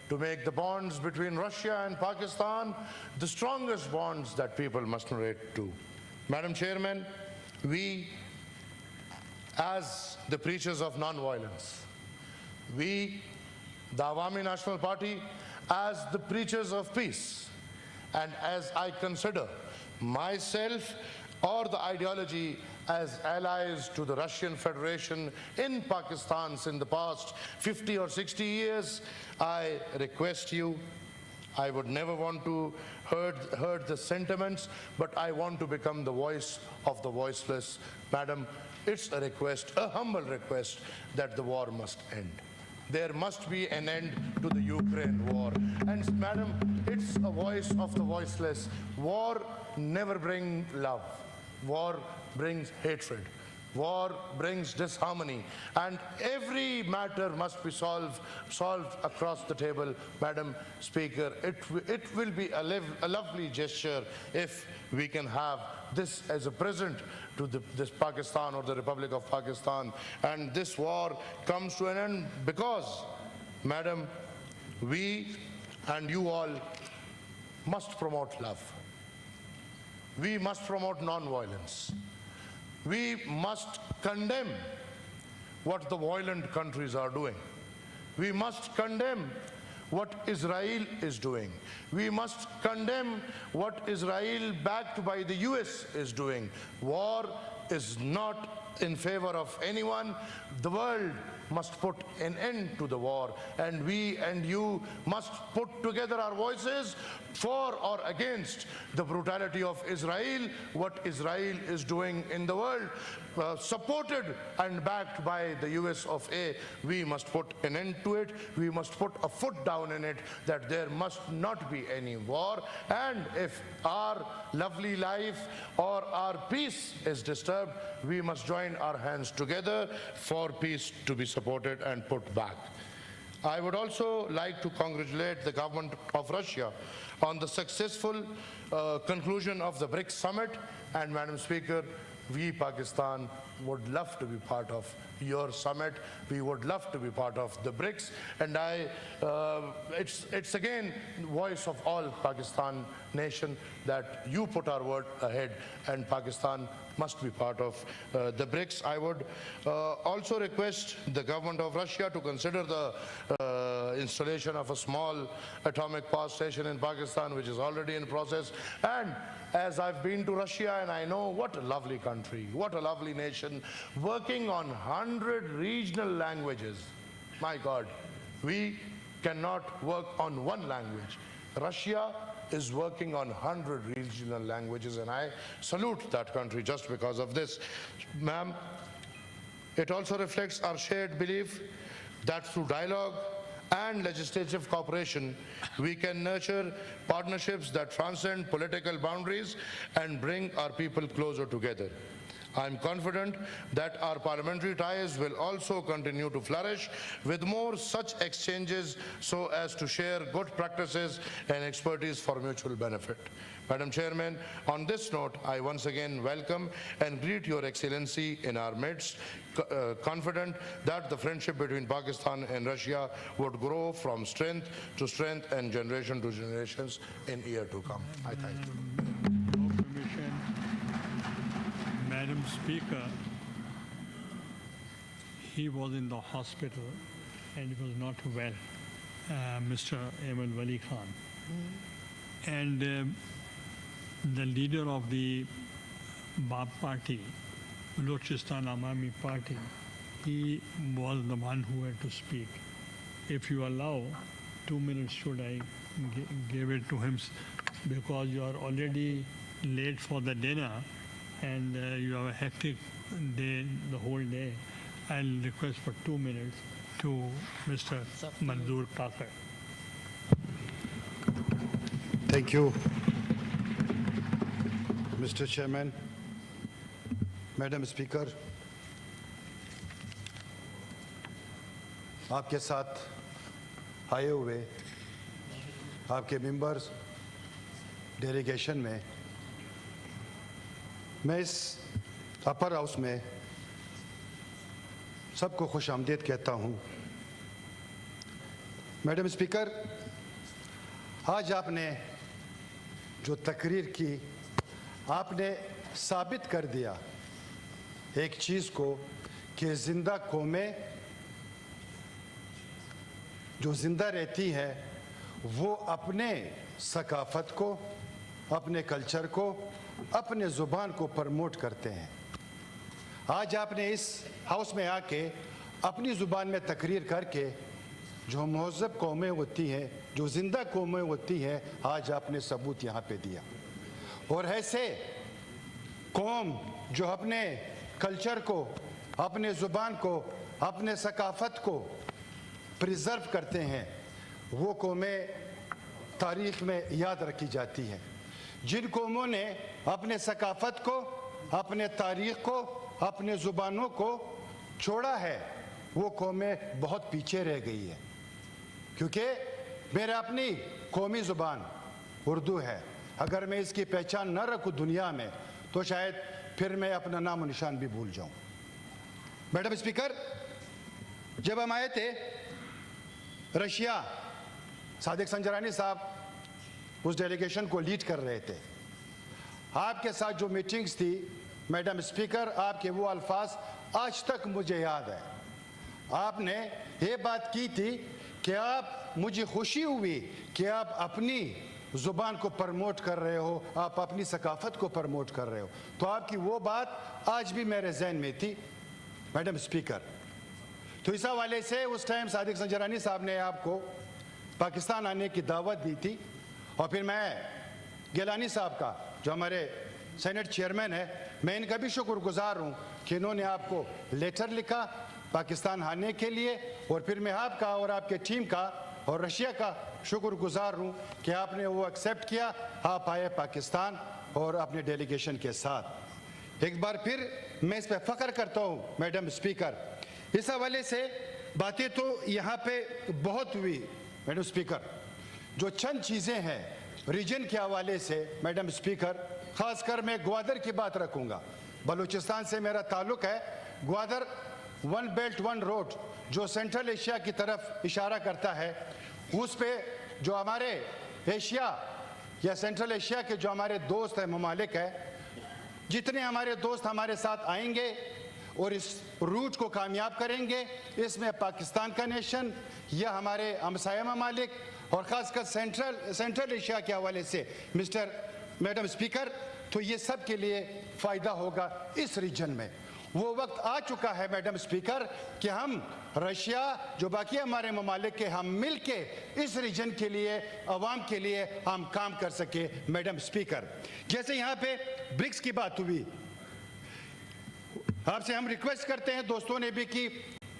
to make the bonds between Russia and Pakistan the strongest bonds that people must relate to. Madam Chairman, we, as the preachers of non-violence, we, the Awami National Party, as the preachers of peace, and as I consider myself or the ideology as allies to the Russian Federation in Pakistan in the past 50 or 60 years, I request you, I would never want to hurt the sentiments, but I want to become the voice of the voiceless. Madam, it's a request, a humble request, that the war must end. There must be an end to the Ukraine war. And Madam, it's a voice of the voiceless. War never brings love. War brings hatred. War brings disharmony. And every matter must be solved across the table. Madam Speaker, it will be a lovely gesture if we can have this as a present to this Pakistan or the Republic of Pakistan, and this war comes to an end, because, Madam, we and you all must promote love. We must promote non-violence. We must condemn what the violent countries are doing. We must condemn what Israel is doing. We must condemn what Israel, backed by the US, is doing. War is not in favor of anyone. The world must put an end to the war, and we and you must put together our voices for or against the brutality of Israel, what Israel is doing in the world. Supported and backed by the US of A, we must put an end to it. We must put a foot down in it, that there must not be any war. And if our lovely life or our peace is disturbed, we must join our hands together for peace to be supported and put back. I would also like to congratulate the government of Russia on the successful conclusion of the BRICS summit. And Madam Speaker, we, Pakistan, would love to be part of your summit. We would love to be part of the BRICS. And it's again voice of all Pakistan nation that you put our word ahead, and Pakistan must be part of the BRICS. I would also request the government of Russia to consider the installation of a small atomic power station in Pakistan, which is already in process. And as I've been to Russia, and I know what a lovely country, what a lovely nation, working on 100 regional languages. My God, we cannot work on one language. Russia is working on 100 regional languages, and I salute that country just because of this. Ma'am, it also reflects our shared belief that through dialogue and legislative cooperation, we can nurture partnerships that transcend political boundaries and bring our people closer together. I'm confident that our parliamentary ties will also continue to flourish with more such exchanges so as to share good practices and expertise for mutual benefit. Madam Chairman, on this note, I once again welcome and greet Your Excellency in our midst, confident that the friendship between Pakistan and Russia would grow from strength to strength and generation to generations in year to come. I thank you. No permission. Madam Speaker, he was in the hospital and he was not well, Mr. Aimal Wali Khan. And the leader of the BAP party, Balochistan Awami Party, he was the one who had to speak. If you allow 2 minutes, should I give it to him, because you are already late for the dinner and you have a hectic day, the whole day. I'll request for 2 minutes to Mr. Manzoor Kakar. Thank you, Mr. Chairman, Madam Speaker, आपके साथ आए हुए आपके members delegation में मैं इस upper house में सबको खुश आमदीद कहता हूं। मैडम स्पीकर, आज आपने जो तकरीर की, आपने साबित कर दिया एक चीज़ को कि ज़िंदा कौमें जो ज़िंदा रहती है वो अपने सकाफ़त को, अपने कल्चर को, अपने ज़ुबान को प्रमोट करते हैं। आज आपने इस हाउस में आके अपनी ज़ुबान में तकरीर करके जो महज़ब कौमें होती हैं, जो ज़िंदा कौमें होती हैं, आज आपने सबूत यहाँ पे दिया। और ऐसे कौम जो अपने कल्चर को, अपने ज़ुबान को, अपने सकाफ़त को प्रिजर्व करते हैं, वो कौमें तारीख़ में याद रखी जाती हैं। जिन कौमों ने अपने सकाफ़त को, अपने तारीख़ को, अपने ज़ुबानों को छोड़ा है, वो कौमें बहुत पीछे रह गई है। क्योंकि मेरा अपनी कौमी ज़ुबान उर्दू है, अगर मैं इसकी पहचान न रखूं दुनिया में तो शायद फिर मैं अपना नाम और निशान भी भूल जाऊं। मैडम स्पीकर, जब हम आए थे रशिया, सादिक संजरानी साहब उस डेलीगेशन को लीड कर रहे थे। आपके साथ जो मीटिंग्स थी मैडम स्पीकर, आपके वो अल्फाज आज तक मुझे याद है। आपने ये बात की थी कि आप, मुझे खुशी हुई कि आप अपनी ज़ुबान को प्रमोट कर रहे हो, आप अपनी सकाफ़त को प्रमोट कर रहे हो। तो आपकी वो बात आज भी मेरे जहन में थी मैडम स्पीकर। तो इस हवाले से उस टाइम सादिक संजरानी साहब ने आपको पाकिस्तान आने की दावत दी थी, और फिर मैं गिलानी साहब का, जो हमारे सेनेट चेयरमैन है, मैं इनका भी शुक्रगुजार हूँ कि इन्होंने आपको लेटर लिखा पाकिस्तान आने के लिए, और फिर मैं आपका और आपके टीम का और रशिया का शुक्रगुजार हूँ कि आपने वो एक्सेप्ट किया, आप आए पाकिस्तान और अपने डेलीगेशन के साथ। एक बार फिर मैं इस पर फ़ख्र करता हूँ मैडम स्पीकर। इस हवाले से बातें तो यहाँ पे बहुत हुई मैडम स्पीकर। जो चंद चीज़ें हैं रीजन के हवाले से मैडम स्पीकर, ख़ासकर मैं ग्वादर की बात रखूँगा। बलूचिस्तान से मेरा ताल्लुक़ है। Gwadar one belt one road जो सेंट्रल एशिया की तरफ इशारा करता है, उस पे जो हमारे एशिया या सेंट्रल एशिया के जो हमारे दोस्त हैं, ममालिक हैं, जितने हमारे दोस्त हमारे साथ आएंगे और इस रूट को कामयाब करेंगे, इसमें पाकिस्तान का नेशन या हमारे हमसाया ममालिक और ख़ासकर सेंट्रल एशिया के हवाले से मैडम स्पीकर, तो ये सब के लिए फ़ायदा होगा इस रीजन में। वो वक्त आ चुका है मैडम स्पीकर कि हम रशिया, जो बाकी हमारे ममालिक के, हम मिल के इस रीजन के लिए, अवाम के लिए हम काम कर सके मैडम स्पीकर। जैसे यहाँ पे ब्रिक्स की बात हुई, आपसे हम रिक्वेस्ट करते हैं, दोस्तों ने भी की,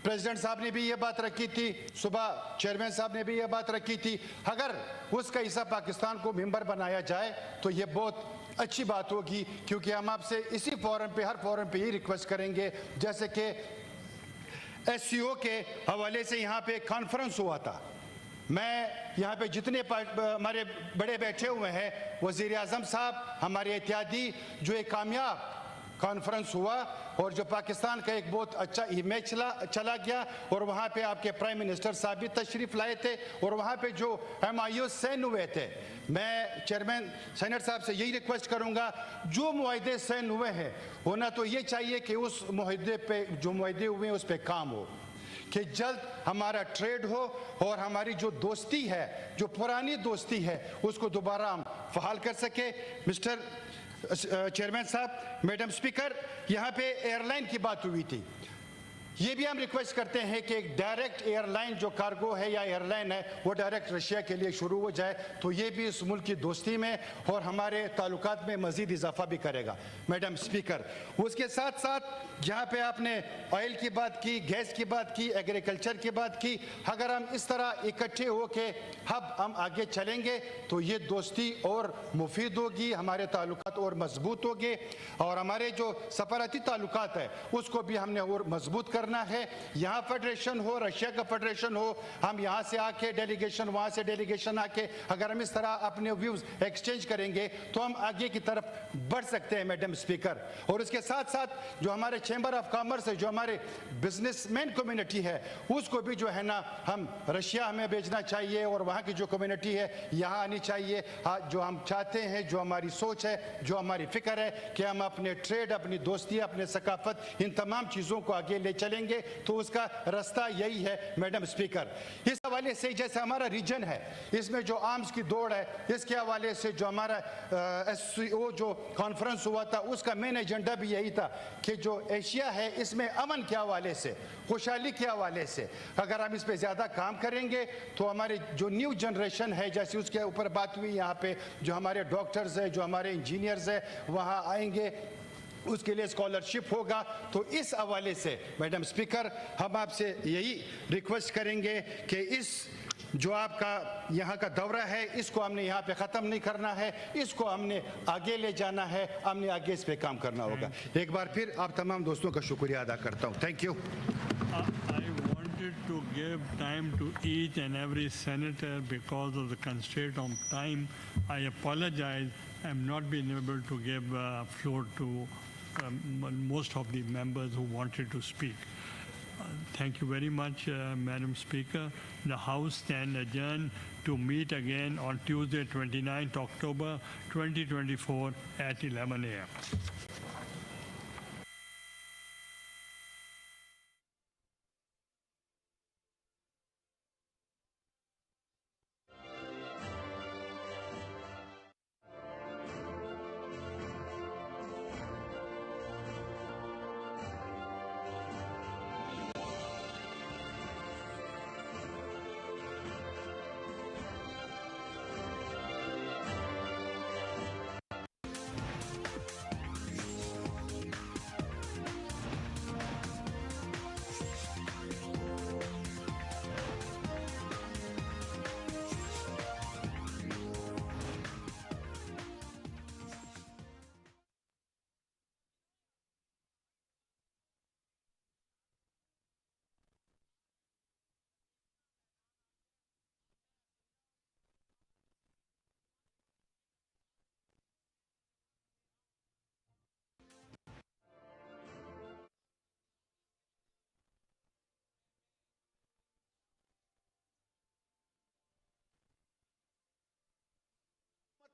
प्रेसिडेंट साहब ने भी ये बात रखी थी, सुबह चेयरमैन साहब ने भी ये बात रखी थी, अगर उसका हिस्सा पाकिस्तान को मेंबर बनाया जाए तो ये बहुत अच्छी बात होगी, क्योंकि हम आपसे इसी फोरम पे, हर फोरम पे ही रिक्वेस्ट करेंगे। जैसे कि SCO के हवाले से यहाँ पे कॉन्फ्रेंस हुआ था, मैं यहाँ पे जितने हमारे बड़े बैठे हुए हैं, वज़ीर आज़म साहब, हमारे इत्यादी, जो एक कामयाब कॉन्फ्रेंस हुआ और जो पाकिस्तान का एक बहुत अच्छा इमेज चला गया, और वहाँ पे आपके प्राइम मिनिस्टर साहब भी तशरीफ़ लाए थे, और वहाँ पे जो MIO साइन हुए थे, मैं चेयरमैन सेनेट साहब से यही रिक्वेस्ट करूँगा, जो मुआहदे साइन हुए हैं होना तो ये चाहिए कि उस मुआहदे पे, जो मुआहदे हुए हैं उस पर काम हो, कि जल्द हमारा ट्रेड हो और हमारी जो दोस्ती है, जो पुरानी दोस्ती है, उसको दोबारा हम फहाल कर सके। मिस्टर चेयरमैन साहब, मैडम स्पीकर, यहाँ पे एयरलाइन की बात हुई थी, ये भी हम रिक्वेस्ट करते हैं कि एक डायरेक्ट एयरलाइन जो कार्गो है या एयरलाइन है वो डायरेक्ट रशिया के लिए शुरू हो जाए, तो ये भी इस मुल्क की दोस्ती में और हमारे ताल्लुकात में मज़ीद इजाफा भी करेगा। मैडम स्पीकर, उसके साथ साथ जहाँ पे आपने ऑयल की बात की, गैस की बात की, एग्रीकल्चर की बात की, अगर हम इस तरह इकट्ठे हो के हम आगे चलेंगे तो ये दोस्ती और मुफीद होगी, हमारे ताल्लुकात और मजबूत होंगे, और हमारे जो सफारती ताल्लुकात है उसको भी हमने और मजबूत करना है। यहाँ फेडरेशन हो, रशिया का फेडरेशन हो, हम यहाँ से आके डेलीगेशन, वहाँ से डेलीगेशन आके अगर हम इस तरह अपने व्यूज एक्सचेंज करेंगे तो हम आगे की तरफ बढ़ सकते हैं मैडम स्पीकर। और इसके साथ साथ जो हमारे चैम्बर ऑफ कॉमर्स है, जो हमारे बिजनेसमैन कम्युनिटी है, उसको भी जो है ना हम रशिया हमें भेजना चाहिए, और वहाँ की जो कम्युनिटी है यहाँ आनी चाहिए। जो हम चाहते हैं, जो हमारी सोच है, जो हमारी फिक्र है कि हम अपने ट्रेड, अपनी दोस्ती, अपने सकाफत, इन तमाम चीज़ों को आगे ले चलेंगे, तो उसका रास्ता यही है मैडम स्पीकर। इस हवाले से जैसे हमारा रीजन है, इसमें जो आर्म्स की दौड़ है, इसके हवाले से जो हमारा SCO जो कॉन्फ्रेंस हुआ था, उसका मेन एजेंडा भी यही था कि जो एशिया है इसमें अमन के हवाले से, खुशहाली के हवाले से अगर हम इस पे ज़्यादा काम करेंगे तो हमारी जो न्यू जनरेशन है, जैसे उसके ऊपर बात हुई यहाँ पे, जो हमारे डॉक्टर्स है, जो हमारे इंजीनियर्स है, वहाँ आएंगे, उसके लिए स्कॉलरशिप होगा। तो इस हवाले से मैडम स्पीकर हम आपसे यही रिक्वेस्ट करेंगे कि इस जो आपका यहाँ का दौरा है, इसको हमने यहाँ पे ख़त्म नहीं करना है, इसको हमने आगे ले जाना है, हमने आगे इस पे काम करना होगा। एक बार फिर आप तमाम दोस्तों का शुक्रिया अदा करता हूँ। Thank you. To give time to each and every senator because of the constraint of time. I apologize. I am not being able to give floor to most of the members who wanted to speak. Thank you very much, Madam Speaker. The House stands adjourned to meet again on Tuesday, 29th October 2024 at 11 a.m.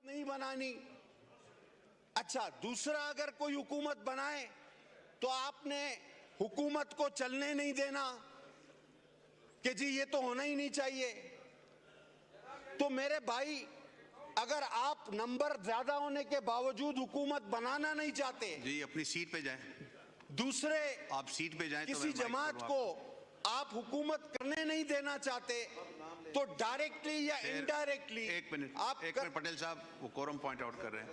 नहीं बनानी। अच्छा, दूसरा, अगर कोई हुकूमत बनाए तो आपने हुकूमत को चलने नहीं देना कि जी ये तो होना ही नहीं चाहिए। तो मेरे भाई, अगर आप नंबर ज्यादा होने के बावजूद हुकूमत बनाना नहीं चाहते, जी अपनी सीट पे जाएं। दूसरे आप सीट पे जाएं, किसी जमात को आप हुकूमत करने नहीं देना चाहते, तो डायरेक्टली या इनडायरेक्टली एक मिनट पटेल साहब वो कोरम पॉइंट आउट कर रहे हैं।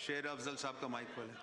शेर अफजल साहब का माइक खोलें।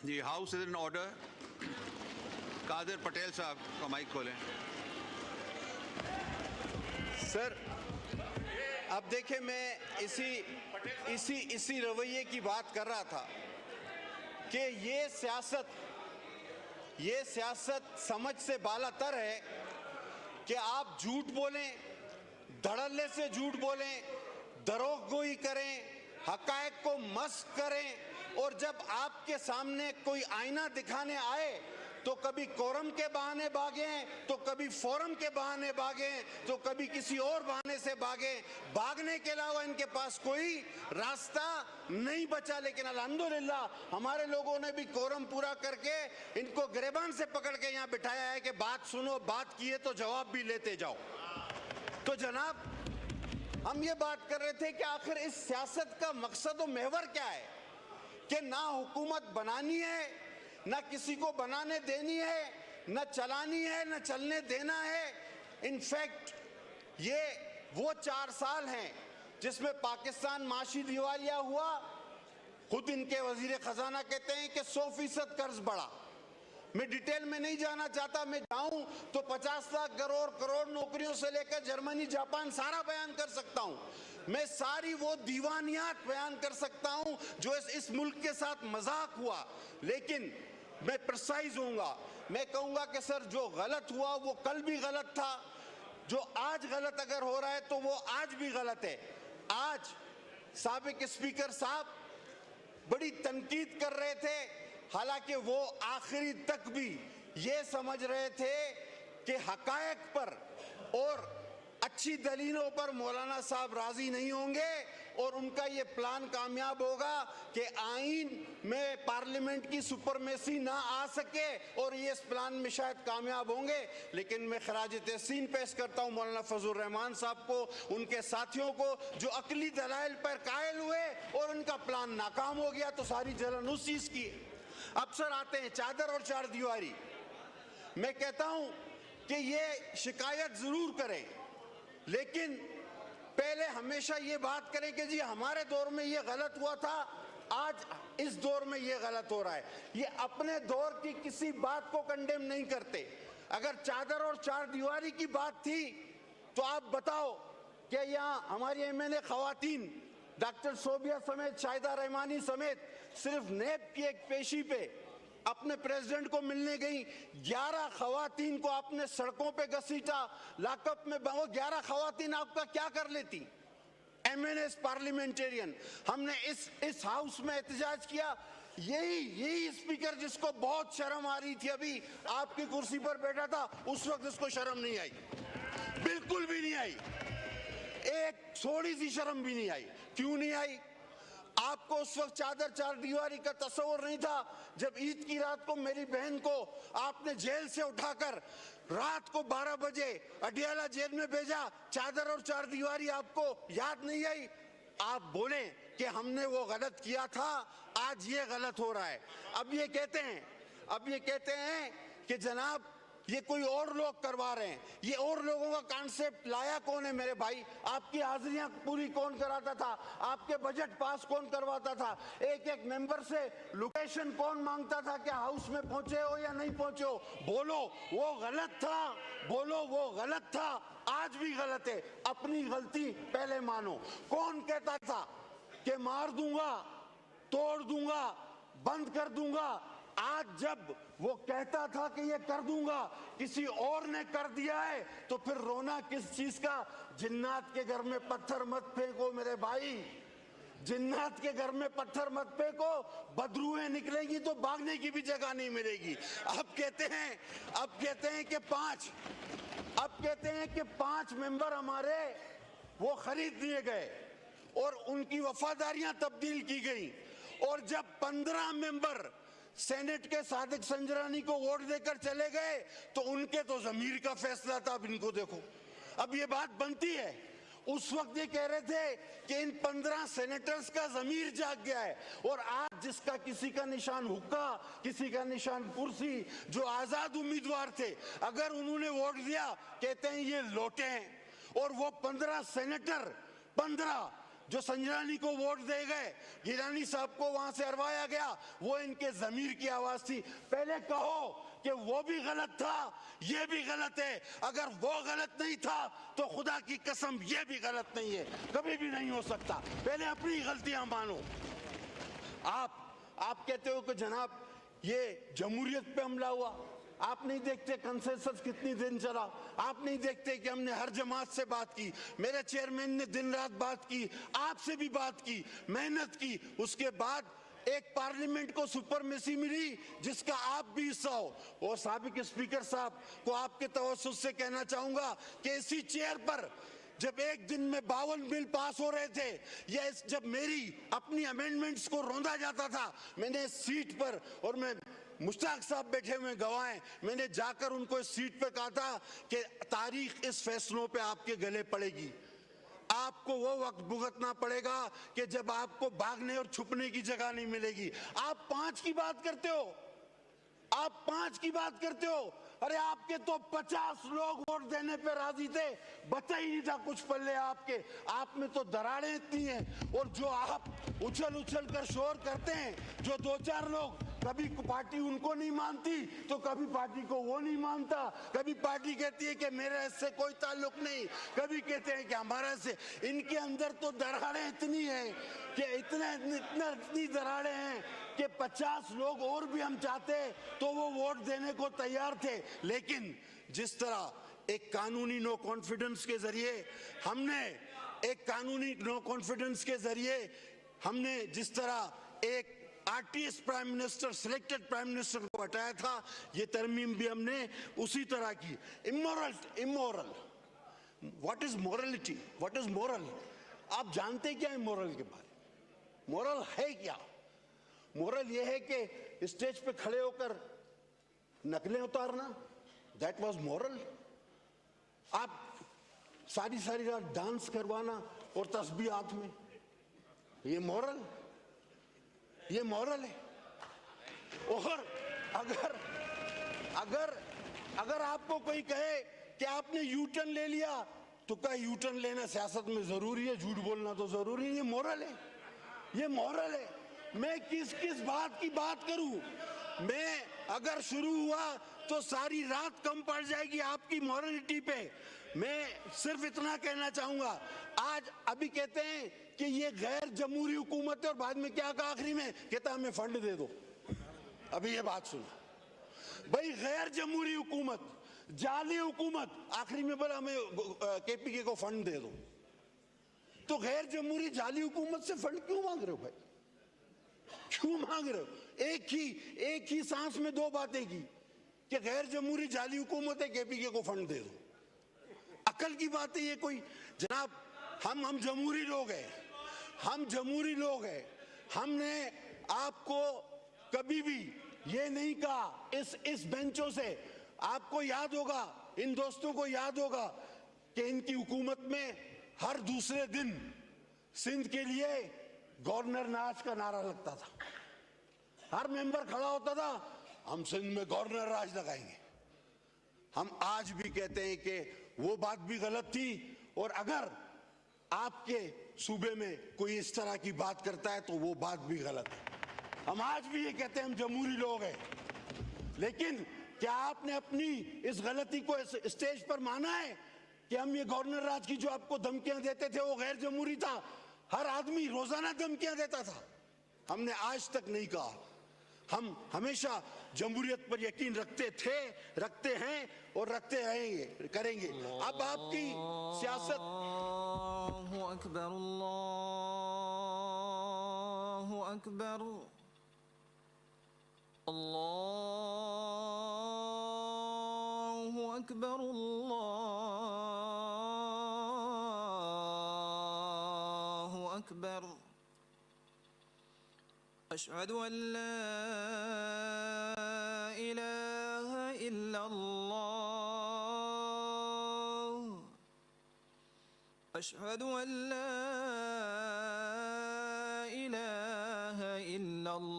जी house is in order. Qadir Patel साहब का माइक खोलें। सर अब देखिए, मैं इसी रवैये की बात कर रहा था कि ये सियासत समझ से बालातर है कि आप झूठ बोलें, धड़ल्ले से झूठ बोलें, दरोगोई करें, हकायक को मस्क करें, और जब आपके सामने कोई आईना दिखाने आए तो कभी कोरम के बहाने भागें, तो कभी फोरम के बहाने भागें, तो कभी किसी और बहाने से भागें। भागने के अलावा इनके पास कोई रास्ता नहीं बचा। लेकिन अल्हम्दुलिल्लाह हमारे लोगों ने भी कोरम पूरा करके इनको गिरबान से पकड़ के यहाँ बिठाया है कि बात सुनो, बात किए तो जवाब भी लेते जाओ। तो जनाब, हम ये बात कर रहे थे कि आखिर इस सियासत का मकसद और महवर क्या है कि ना हुकूमत बनानी है, ना किसी को बनाने देनी है, ना चलानी है, ना चलने देना है। इनफैक्ट ये वो 4 साल हैं जिसमें पाकिस्तान माशी दिवालिया हुआ। खुद इनके वजीर खजाना कहते हैं कि 100% कर्ज बढ़ा। मैं डिटेल में नहीं जाना चाहता, मैं जाऊं तो 50 लाख करोड़ नौकरियों से लेकर जर्मनी, जापान सारा बयान कर सकता हूं। मैं सारी वो दीवानियात बयान कर सकता हूं जो इस मुल्क के साथ मजाक हुआ। लेकिन मैं प्रिसाइज होऊंगा, मैं कहूंगा कि सर जो गलत हुआ वो कल भी गलत था, जो आज गलत अगर हो रहा है तो वो आज भी गलत है। आज साबिक स्पीकर साहब बड़ी तनकीद कर रहे थे, हालांकि वो आखिरी तक भी ये समझ रहे थे कि हकायक पर और अच्छी दलीलों पर मौलाना साहब राजी नहीं होंगे और उनका ये प्लान कामयाब होगा कि आईन में पार्लियामेंट की सुपरमेसी ना आ सके, और ये इस प्लान में शायद कामयाब होंगे। लेकिन मैं खराज तहसीन पेश करता हूँ मौलाना फजल रहमान साहब को, उनके साथियों को, जो अकली दलाइल पर कायल हुए और उनका प्लान नाकाम हो गया। तो सारी जलन उस चीज की। अब सर आते हैं चादर और चार दीवारी। मैं कहता हूं कि ये शिकायत जरूर करें, लेकिन पहले हमेशा ये बात करें कि जी हमारे दौर में ये गलत हुआ था, आज इस दौर में ये गलत हो रहा है। ये अपने दौर की किसी बात को कंडेम नहीं करते। अगर चादर और चार दीवारी की बात थी तो आप बताओ कि यहाँ हमारी एमएलए खवातीन डॉक्टर सोबिया समेत, शाहिदा रहमानी समेत सिर्फ नेब की एक पेशी पे अपने प्रेसिडेंट को मिलने गई। 11 खवातीन को आपने सड़कों पे घसीटा, लॉकअप में। वो 11 खवातीन आपका क्या कर लेती? MNS parliamentarian. हमने इस हाउस में एहतजाज किया। यही स्पीकर जिसको बहुत शर्म आ रही थी, अभी आपकी कुर्सी पर बैठा था, उस वक्त इसको शर्म नहीं आई, बिल्कुल भी नहीं आई, एक थोड़ी सी शर्म भी नहीं आई। क्यों नहीं आई? आपको उस वक्त चादर चार दीवारी का तस्वर नहीं था। जब ईद की रात को मेरी बहन को आपने जेल से उठाकर रात को 12 बजे अडियाला जेल में भेजा, चादर और चार दीवारी आपको याद नहीं आई? आप बोले कि हमने वो गलत किया था, आज ये गलत हो रहा है। अब ये कहते हैं कि जनाब ये कोई और लोग करवा रहे हैं। ये और लोगों का कॉन्सेप्ट लाया कौन है मेरे भाई? आपकी हाजिरियां पूरी कौन कराता था? आपके बजट पास कौन करवाता था? एक मेंबर से लोकेशन कौन मांगता था कि हाउस में पहुंचे हो या नहीं पहुंचे हो? बोलो वो गलत था, बोलो वो गलत था, आज भी गलत है। अपनी गलती पहले मानो। कौन कहता था कि मार दूंगा, तोड़ दूंगा, बंद कर दूंगा? आज जब वो कहता था कि ये कर दूंगा, किसी और ने कर दिया है, तो फिर रोना किस चीज का? जिन्नात के घर में पत्थर मत फेंको मेरे भाई, जिन्नात के घर में पत्थर मत फेंको, बदरूहें निकलेंगी तो भागने की भी जगह नहीं मिलेगी। अब कहते हैं कि 5 मेंबर हमारे वो खरीद लिए गए और उनकी वफादारियां तब्दील की गई, और जब 15 मेंबर सेनेट के सादिक संजरानी को वोट देकर चले गए तो उनके तो जमीर का फैसला था। अब इनको देखो, अब ये बात बनती है। उस वक्त ये कह रहे थे कि इन 15 सेनेटर्स का जमीर जाग गया है, और आज जिसका किसी का निशान हुक्का, किसी का निशान कुर्सी, जो आजाद उम्मीदवार थे, अगर उन्होंने वोट दिया कहते हैं ये लौटे हैं। और वो 15 सेनेटर, 15 जो संजरानी को वोट दे गए, गिलानी साहब को वहां से हरवाया गया, वो इनके जमीर की आवाज थी। पहले कहो कि वो भी गलत था, ये भी गलत है। अगर वो गलत नहीं था तो खुदा की कसम ये भी गलत नहीं है, कभी भी नहीं हो सकता। पहले अपनी गलतियां मानो। आप कहते हो कि जनाब ये जमहूरियत पे हमला हुआ। आप नहीं देखते कंसेंसस कितनी दिन चला? आप नहीं देखते कि हमने हर जमात से बात की, मेरे चेयरमैन ने दिन रात बात की, आपसे भी बात की, मेहनत की। उसके बाद एक पार्लियामेंट को सुपरमेसी मिली जिसका आप भी हिस्सा हो। और साबिक स्पीकर साहब को आपके तवज्जुह से कहना चाहूंगा कि इसी चेयर पर जब एक दिन में 52 बिल पास हो रहे थे, या जब मेरी अपनी अमेंडमेंट्स को रौंदा जाता था, मैंने इस सीट पर, और मैं मुश्ताक साहब बैठे हुए गवाह, मैंने जाकर उनको इस सीट पर कहा था कि तारीख इस फैसलों पे आपके गले पड़ेगी। आपको वो वक्त भुगतना पड़ेगा कि जब आपको भागने और छुपने की जगह नहीं मिलेगी। आप 5 की बात करते हो, आप 5 की बात करते हो। अरे आपके तो 50 लोग वोट देने पे राजी थे, बचा ही नहीं था कुछ पल्ले आपके। आप में तो दरारें इतनी हैं, और जो आप उछल उछल कर शोर करते हैं, जो 2-4 लोग, कभी पार्टी उनको नहीं मानती तो कभी पार्टी को वो नहीं मानता, कभी पार्टी कहती है कि मेरे इससे कोई ताल्लुक नहीं, कभी कहते हैं कि हमारा से। इनके अंदर तो दरारें इतनी हैं कि इतनी दरारें हैं कि 50 लोग और भी हम चाहते तो वो वोट देने को तैयार थे। लेकिन जिस तरह एक कानूनी नो कॉन्फिडेंस के जरिए हमने जिस तरह एक RTS prime minister, selected prime minister को हटाया था, ये तरमीम भी हमने उसी तरह की। Immoral, what is morality, what is moral? आप जानते क्या है मोरल के बारे में? मोरल है क्या? मोरल ये है कि स्टेज पे खड़े होकर नकलें उतारना, दैट वाज मोरल। आप सारी रात डांस करवाना और तस्बीह हाथ में, ये मोरल है। और अगर आपको कोई कहे कि आपने यू टर्न ले लिया, तो क्या यू टर्न लेना सियासत में जरूरी है? झूठ बोलना तो जरूरी है। ये मोरल है, ये मोरल है। मैं किस बात की बात करूं? मैं अगर शुरू हुआ तो सारी रात कम पड़ जाएगी आपकी मॉरलिटी पे। मैं सिर्फ इतना कहना चाहूंगा, आज अभी कहते हैं कि ये गैर जमहूरी हुकूमत है, और बाद में क्या कहा आखिरी में? कहता हमें फंड दे दो। अभी ये बात सुनो भाई, गैर जमहूरी हुकूमत, जाली हुकूमत, आखिरी में बोला हमें केपीके को फंड दे दो। तो गैर जमहूरी जाली हुकूमत से फंड क्यों मांग रहे हो भाई? क्यों मांग रहे हो? एक ही सांस में 2 बातें की कि गैर जमहूरी जाली हुकूमत है, केपीके को फंड दे दो। अकल की बात है ये कोई? जनाब, हम जमहूरी लोग हैं, हम जमहूरी लोग हैं। हमने आपको कभी भी ये नहीं कहा, इस बेंचों से आपको याद होगा, इन दोस्तों को याद होगा कि इनकी हुकूमत में हर दूसरे दिन सिंध के लिए गवर्नर नाज का नारा लगता था। हर मेंबर खड़ा होता था, हम सिंध में गवर्नर राज लगाएंगे। हम आज भी कहते हैं कि वो बात भी गलत थी, और अगर आपके सूबे में कोई इस तरह की बात करता है तो वो बात भी गलत है। हम आज भी ये कहते हैं हम जमहूरी लोग हैं, लेकिन क्या आपने अपनी इस गलती को इस स्टेज पर माना है कि हम ये गवर्नर राज की जो आपको धमकियां देते थे वो गैर जमहूरी था? हर आदमी रोजाना धमकियां देता था। हमने आज तक नहीं कहा। हम हमेशा जमहूरियत पर यकीन रखते थे, रखते हैं और रखते रहेंगे, करेंगे। अब आपकी सियासत अल्लाहु अकबर, अल्लाहु अकबर, अल्लाहु अकबर, अल्लाहु अकबर। अशहदु अन ला इलाहा इल्लल्लाह, अशहदु अन ला इलाहा इल्लल्लाह,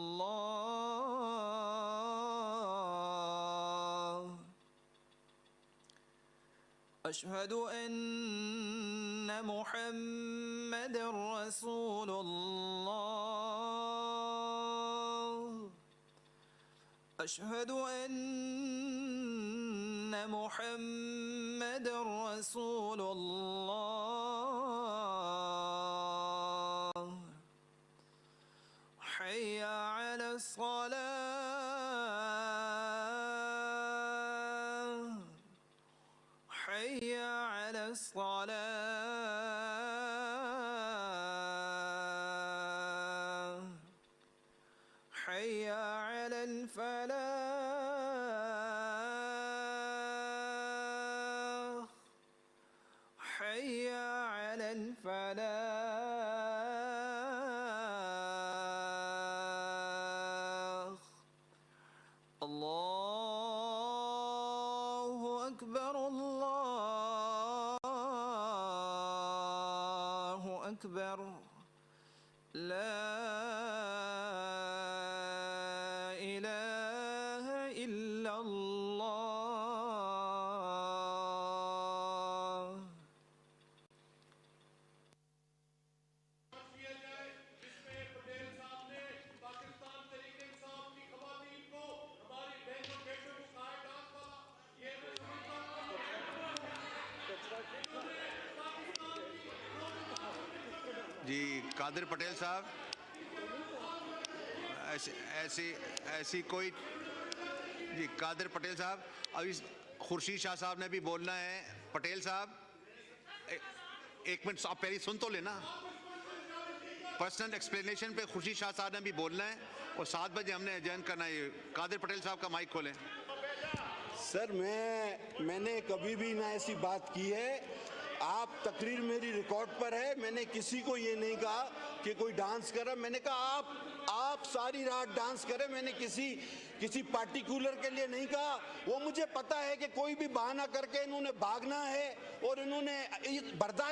अशहदु अन्न मुहम्मद محمد رسول الله أشهد أن محمد رسول الله حي على الصلاة حي على الصلاة حي على الفلاح حي على الفلاح الله أكبر الله أكبر لا إله إلا الله जी कादिर पटेल साहब ऐसी कोई जी कादिर पटेल साहब अभी खुर्शीद शाह साहब ने भी बोलना है। पटेल साहब एक मिनट आप पहले सुन तो लेना। पर्सनल एक्सप्लेनेशन पे खुर्शीद शाह साहब ने भी बोलना है और 7 बजे हमने अजैन करना है। कादिर पटेल साहब का माइक खोलें। सर मैंने कभी भी ना ऐसी बात की है। आप तकरीर मेरी रिकॉर्ड पर है। मैंने किसी को ये नहीं कहा कि कोई डांस कर रहा। मैंने कहा आप सारी रात डांस करें। मैंने किसी पार्टिकुलर के लिए नहीं कहा। वो मुझे पता है कि कोई भी बहाना करके इन्होंने भागना है और इन्होंने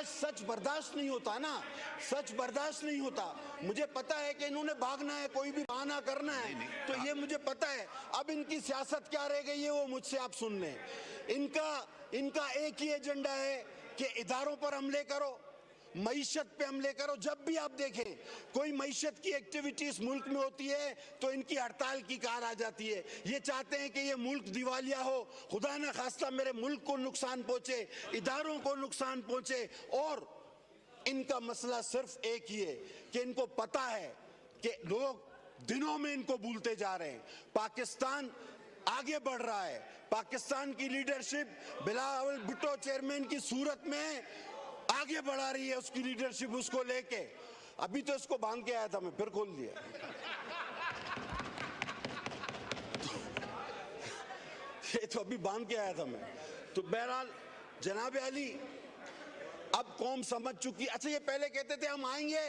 सच बर्दाश्त नहीं होता ना, सच बर्दाश्त नहीं होता। मुझे पता है कि इन्होंने भागना है, कोई भी बहाना करना है, तो ये मुझे पता है। अब इनकी सियासत क्या रह गई है वो मुझसे आप सुन लें। इनका एक ही एजेंडा है कि इदारों पर हमले करो, मईशत पे हमले करो। जब भी आप देखें कोई मईशत की एक्टिविटी इस मुल्क में होती है तो इनकी हड़ताल की कार आ जाती है। ये चाहते हैं कि ये मुल्क दिवालिया हो, खुदा न खास्ता मेरे मुल्क को नुकसान पहुंचे, इदारों को नुकसान पहुंचे। और इनका मसला सिर्फ एक ही है कि इनको पता है कि लोग दिनों में इनको भूलते जा रहे हैं। पाकिस्तान आगे बढ़ रहा है। पाकिस्तान की लीडरशिप बिलावल भुट्टो चेयरमैन की सूरत में आगे बढ़ा रही है, उसकी लीडरशिप उसको लेके। अभी तो इसको बांध के आया था मैं, फिर खोल दिया। ये तो अभी बांध के आया था मैं। तो बहरहाल जनाब अली अब कौम समझ चुकी। अच्छा ये पहले कहते थे हम आएंगे,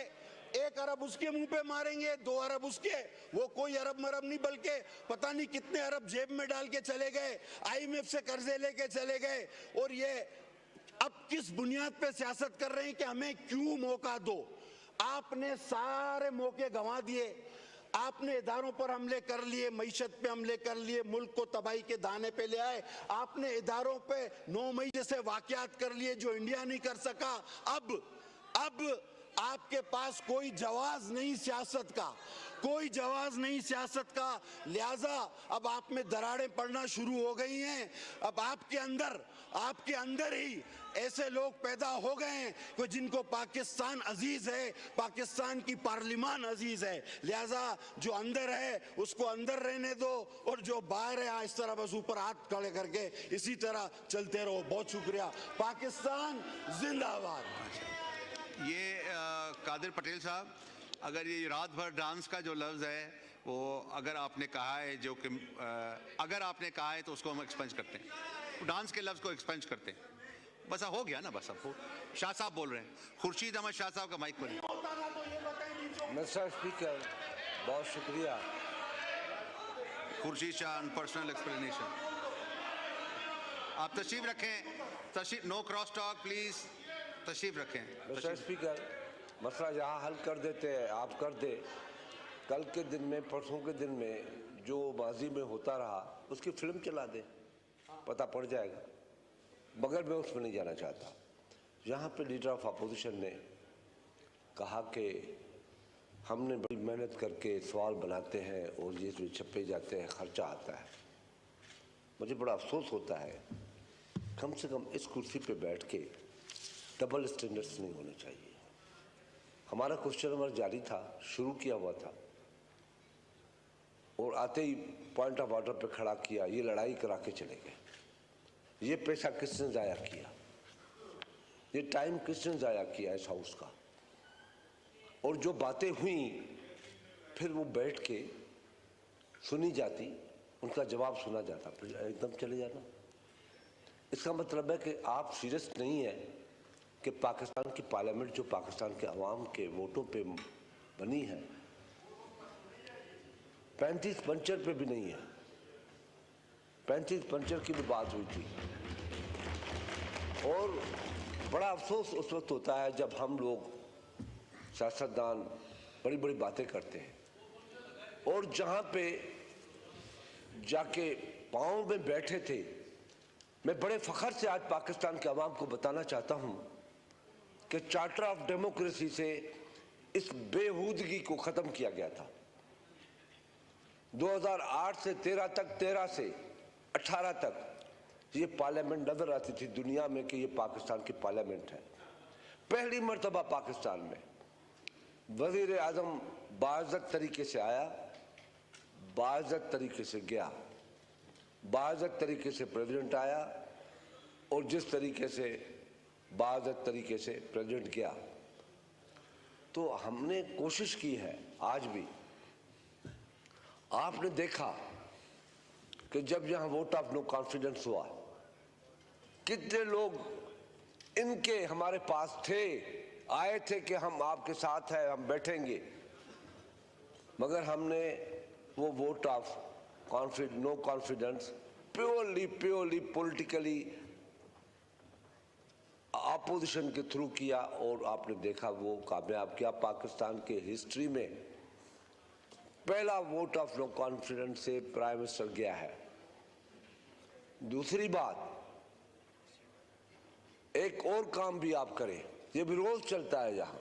1 अरब उसके मुंह पे मारेंगे, 2 अरब उसके। वो कोई अरब मरब नहीं, बल्कि पता नहीं कितने अरब जेब में डाल के चले गए, IMF से कर्जे लेके चले गए। और ये अब किस बुनियाद पे सियासत कर रहे हैं कि हमें क्यों मौका दो। आपने सारे मौके गंवा दिए। आपने इदारों पर हमले कर लिए, मईशत पे हमले कर लिए, मुल्क को तबाही के दाने पे ले आए। आपने इदारों पे 9 मई जैसे वाकयात कर लिए जो इंडिया नहीं कर सका। अब आपके पास कोई जवाब नहीं सियासत का, कोई जवाब नहीं सियासत का। लिहाजा अब आप में दरारें पड़ना शुरू हो गई हैं। अब आपके अंदर ही ऐसे लोग पैदा हो गए हैं कि जिनको पाकिस्तान अजीज है, पाकिस्तान की पार्लिमान अजीज है। लिहाजा जो अंदर है उसको अंदर रहने दो और जो बाहर है इस तरह बस ऊपर हाथ खड़े करके इसी तरह चलते रहो। बहुत शुक्रिया। पाकिस्तान जिंदाबाद। ये कादिर पटेल साहब, अगर ये रात भर डांस का जो लफ्ज़ है वो अगर आपने कहा है अगर आपने कहा है तो उसको हम एक्सपेंज करते हैं। डांस के लफ्ज़ को एक्सपेंज करते हैं। बस हो गया ना, बस अब शाह साहब बोल रहे हैं। खुर्शीद अहमद शाह साहब का माइक खोलें। मिस्टर स्पीकर, बहुत शुक्रिया। Khurshid Shah personal explanation. आप तशरीफ रखें। No cross talk please. तशरीफ रखें। मिस्टर स्पीकर, मसला यहाँ हल कर देते हैं, आप कर दे। कल के दिन में, परसों के दिन में जो माजी में होता रहा उसकी फिल्म चला दे, पता पड़ जाएगा। मगर मैं उसमें नहीं जाना चाहता। यहाँ पे लीडर ऑफ अपोजिशन ने कहा कि हमने बड़ी मेहनत करके सवाल बनाते हैं और ये इसमें छपे जाते हैं, खर्चा आता है। मुझे बड़ा अफसोस होता है, कम से कम इस कुर्सी पे बैठ के डबल स्टैंडर्ड्स नहीं होने चाहिए। हमारा क्वेश्चन नंबर जारी था, शुरू किया हुआ था, और आते ही पॉइंट ऑफ ऑर्डर पे खड़ा किया, ये लड़ाई करा के चले गए। ये पैसा किसने ज़ाया किया, ये टाइम किसने ज़ाया किया इस हाउस का? और जो बातें हुई फिर वो बैठ के सुनी जाती, उनका जवाब सुना जाता, फिर एकदम चले जाना। इसका मतलब है कि आप सीरियस नहीं है कि पाकिस्तान की पार्लियामेंट जो पाकिस्तान के अवाम के वोटों पे बनी है, 35 पंचर पे भी नहीं है। 35 पंचर की भी बात हुई थी। और बड़ा अफसोस उस वक्त होता है जब हम लोग सियासतदान बड़ी बड़ी बातें करते हैं और जहाँ पे जाके पाँव में बैठे थे। मैं बड़े फख्र से आज पाकिस्तान के अवाम को बताना चाहता हूँ कि चार्टर ऑफ डेमोक्रेसी से इस बेहूदगी को ख़त्म किया गया था। 2008 से 13 तक, 13 से 18 तक ये पार्लियामेंट नजर आती थी दुनिया में कि ये पाकिस्तान की पार्लियामेंट है। पहली मर्तबा पाकिस्तान में वज़ीर आज़म बाइज़्ज़त तरीके से आया, बाइज़्ज़त तरीके से गया, बाइज़्ज़त तरीके से प्रेसिडेंट आया और जिस तरीके से बाइज़्ज़त तरीके से प्रेसिडेंट गया। तो हमने कोशिश की है आज भी। आपने देखा कि जब यहाँ वोट ऑफ नो कॉन्फिडेंस हुआ, कितने लोग इनके हमारे पास थे, आए थे कि हम आपके साथ हैं, हम बैठेंगे, मगर हमने वो vote of no confidence purely politically opposition के थ्रू किया और आपने देखा वो कामयाब किया। पाकिस्तान के हिस्ट्री में पहला वोट ऑफ नो कॉन्फिडेंस से प्राइम मिनिस्टर गया है। दूसरी बात, एक और काम भी आप करें, ये भी रोज चलता है। यहाँ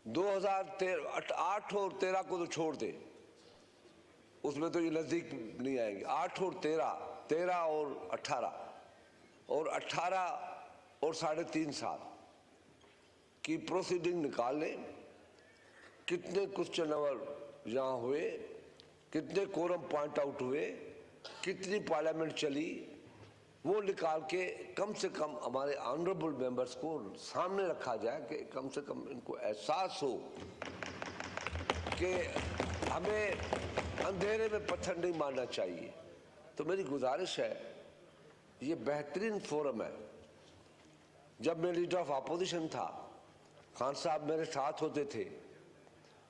2008 और 13 को तो छोड़ दे, उसमें तो ये नजदीक नहीं आएंगे। 8 और 13, 13 और 18 और 18 और 3.5 साल की प्रोसीडिंग निकाल लें। कितने क्वेश्चन नंबर यहाँ हुए, कितने कोरम पॉइंट आउट हुए, कितनी पार्लियामेंट चली, वो निकाल के कम से कम हमारे ऑनरेबल मेंबर्स को सामने रखा जाए कि कम से कम इनको एहसास हो कि हमें अंधेरे में पत्थर नहीं मारना चाहिए। तो मेरी गुजारिश है, ये बेहतरीन फोरम है। जब मैं लीडर ऑफ अपोजिशन था, खान साहब मेरे साथ होते थे,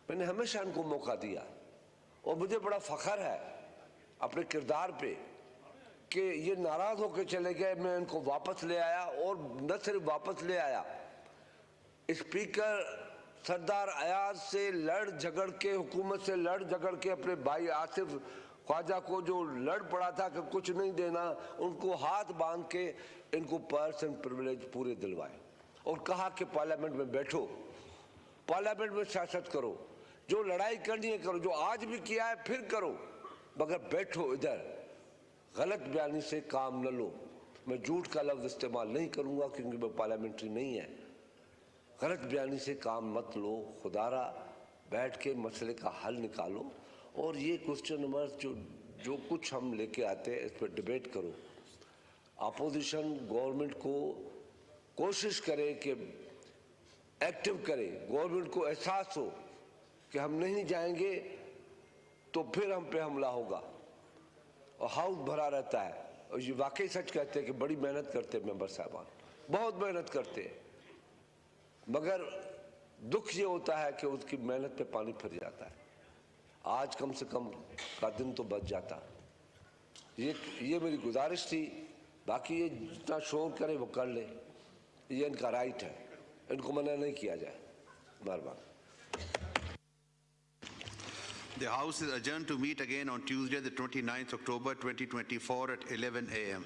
मैंने हमेशा इनको मौका दिया और मुझे बड़ा फख्र है अपने किरदार पे कि ये नाराज होकर चले गए, मैं इनको वापस ले आया। और न सिर्फ वापस ले आया, स्पीकर सरदार अयाज से लड़ झगड़ के, हुकूमत से लड़ झगड़ के अपने भाई आसिफ ख्वाजा को जो लड़ पड़ा था कि कुछ नहीं देना, उनको हाथ बांध के इनको पर्स एंड प्रिविलेज पूरे दिलवाए और कहा कि पार्लियामेंट में बैठो, पार्लियामेंट में सियासत करो, जो लड़ाई करनी है करो, जो आज भी किया है फिर करो, मगर बैठो इधर, गलत बयानी से काम न लो। मैं झूठ का लफ्ज़ इस्तेमाल नहीं करूँगा क्योंकि वो पार्लियामेंट्री नहीं है। गलत बयानी से काम मत लो, खुदारा बैठ के मसले का हल निकालो और ये क्वेश्चन नंबर जो कुछ हम लेके आते हैं इस पर डिबेट करो। अपोजिशन गवर्नमेंट को कोशिश करे कि एक्टिव करे, गवर्नमेंट को एहसास हो कि हम नहीं जाएंगे तो फिर हम पे हमला होगा और हाउस भरा रहता है। और ये वाकई सच कहते हैं कि बड़ी मेहनत करते हैं मेंबर साहबान, बहुत मेहनत करते हैं, मगर दुख ये होता है कि उसकी मेहनत पे पानी फिर जाता है। आज कम से कम का दिन तो बच जाता। ये मेरी गुजारिश थी। बाकी ये जितना शोर करे वो कर ले, ये इनका राइट है, इनको मना नहीं किया जाए। मेहरबानी। The House is adjourned to meet again on Tuesday, the 29th October 2024 at 11 a.m.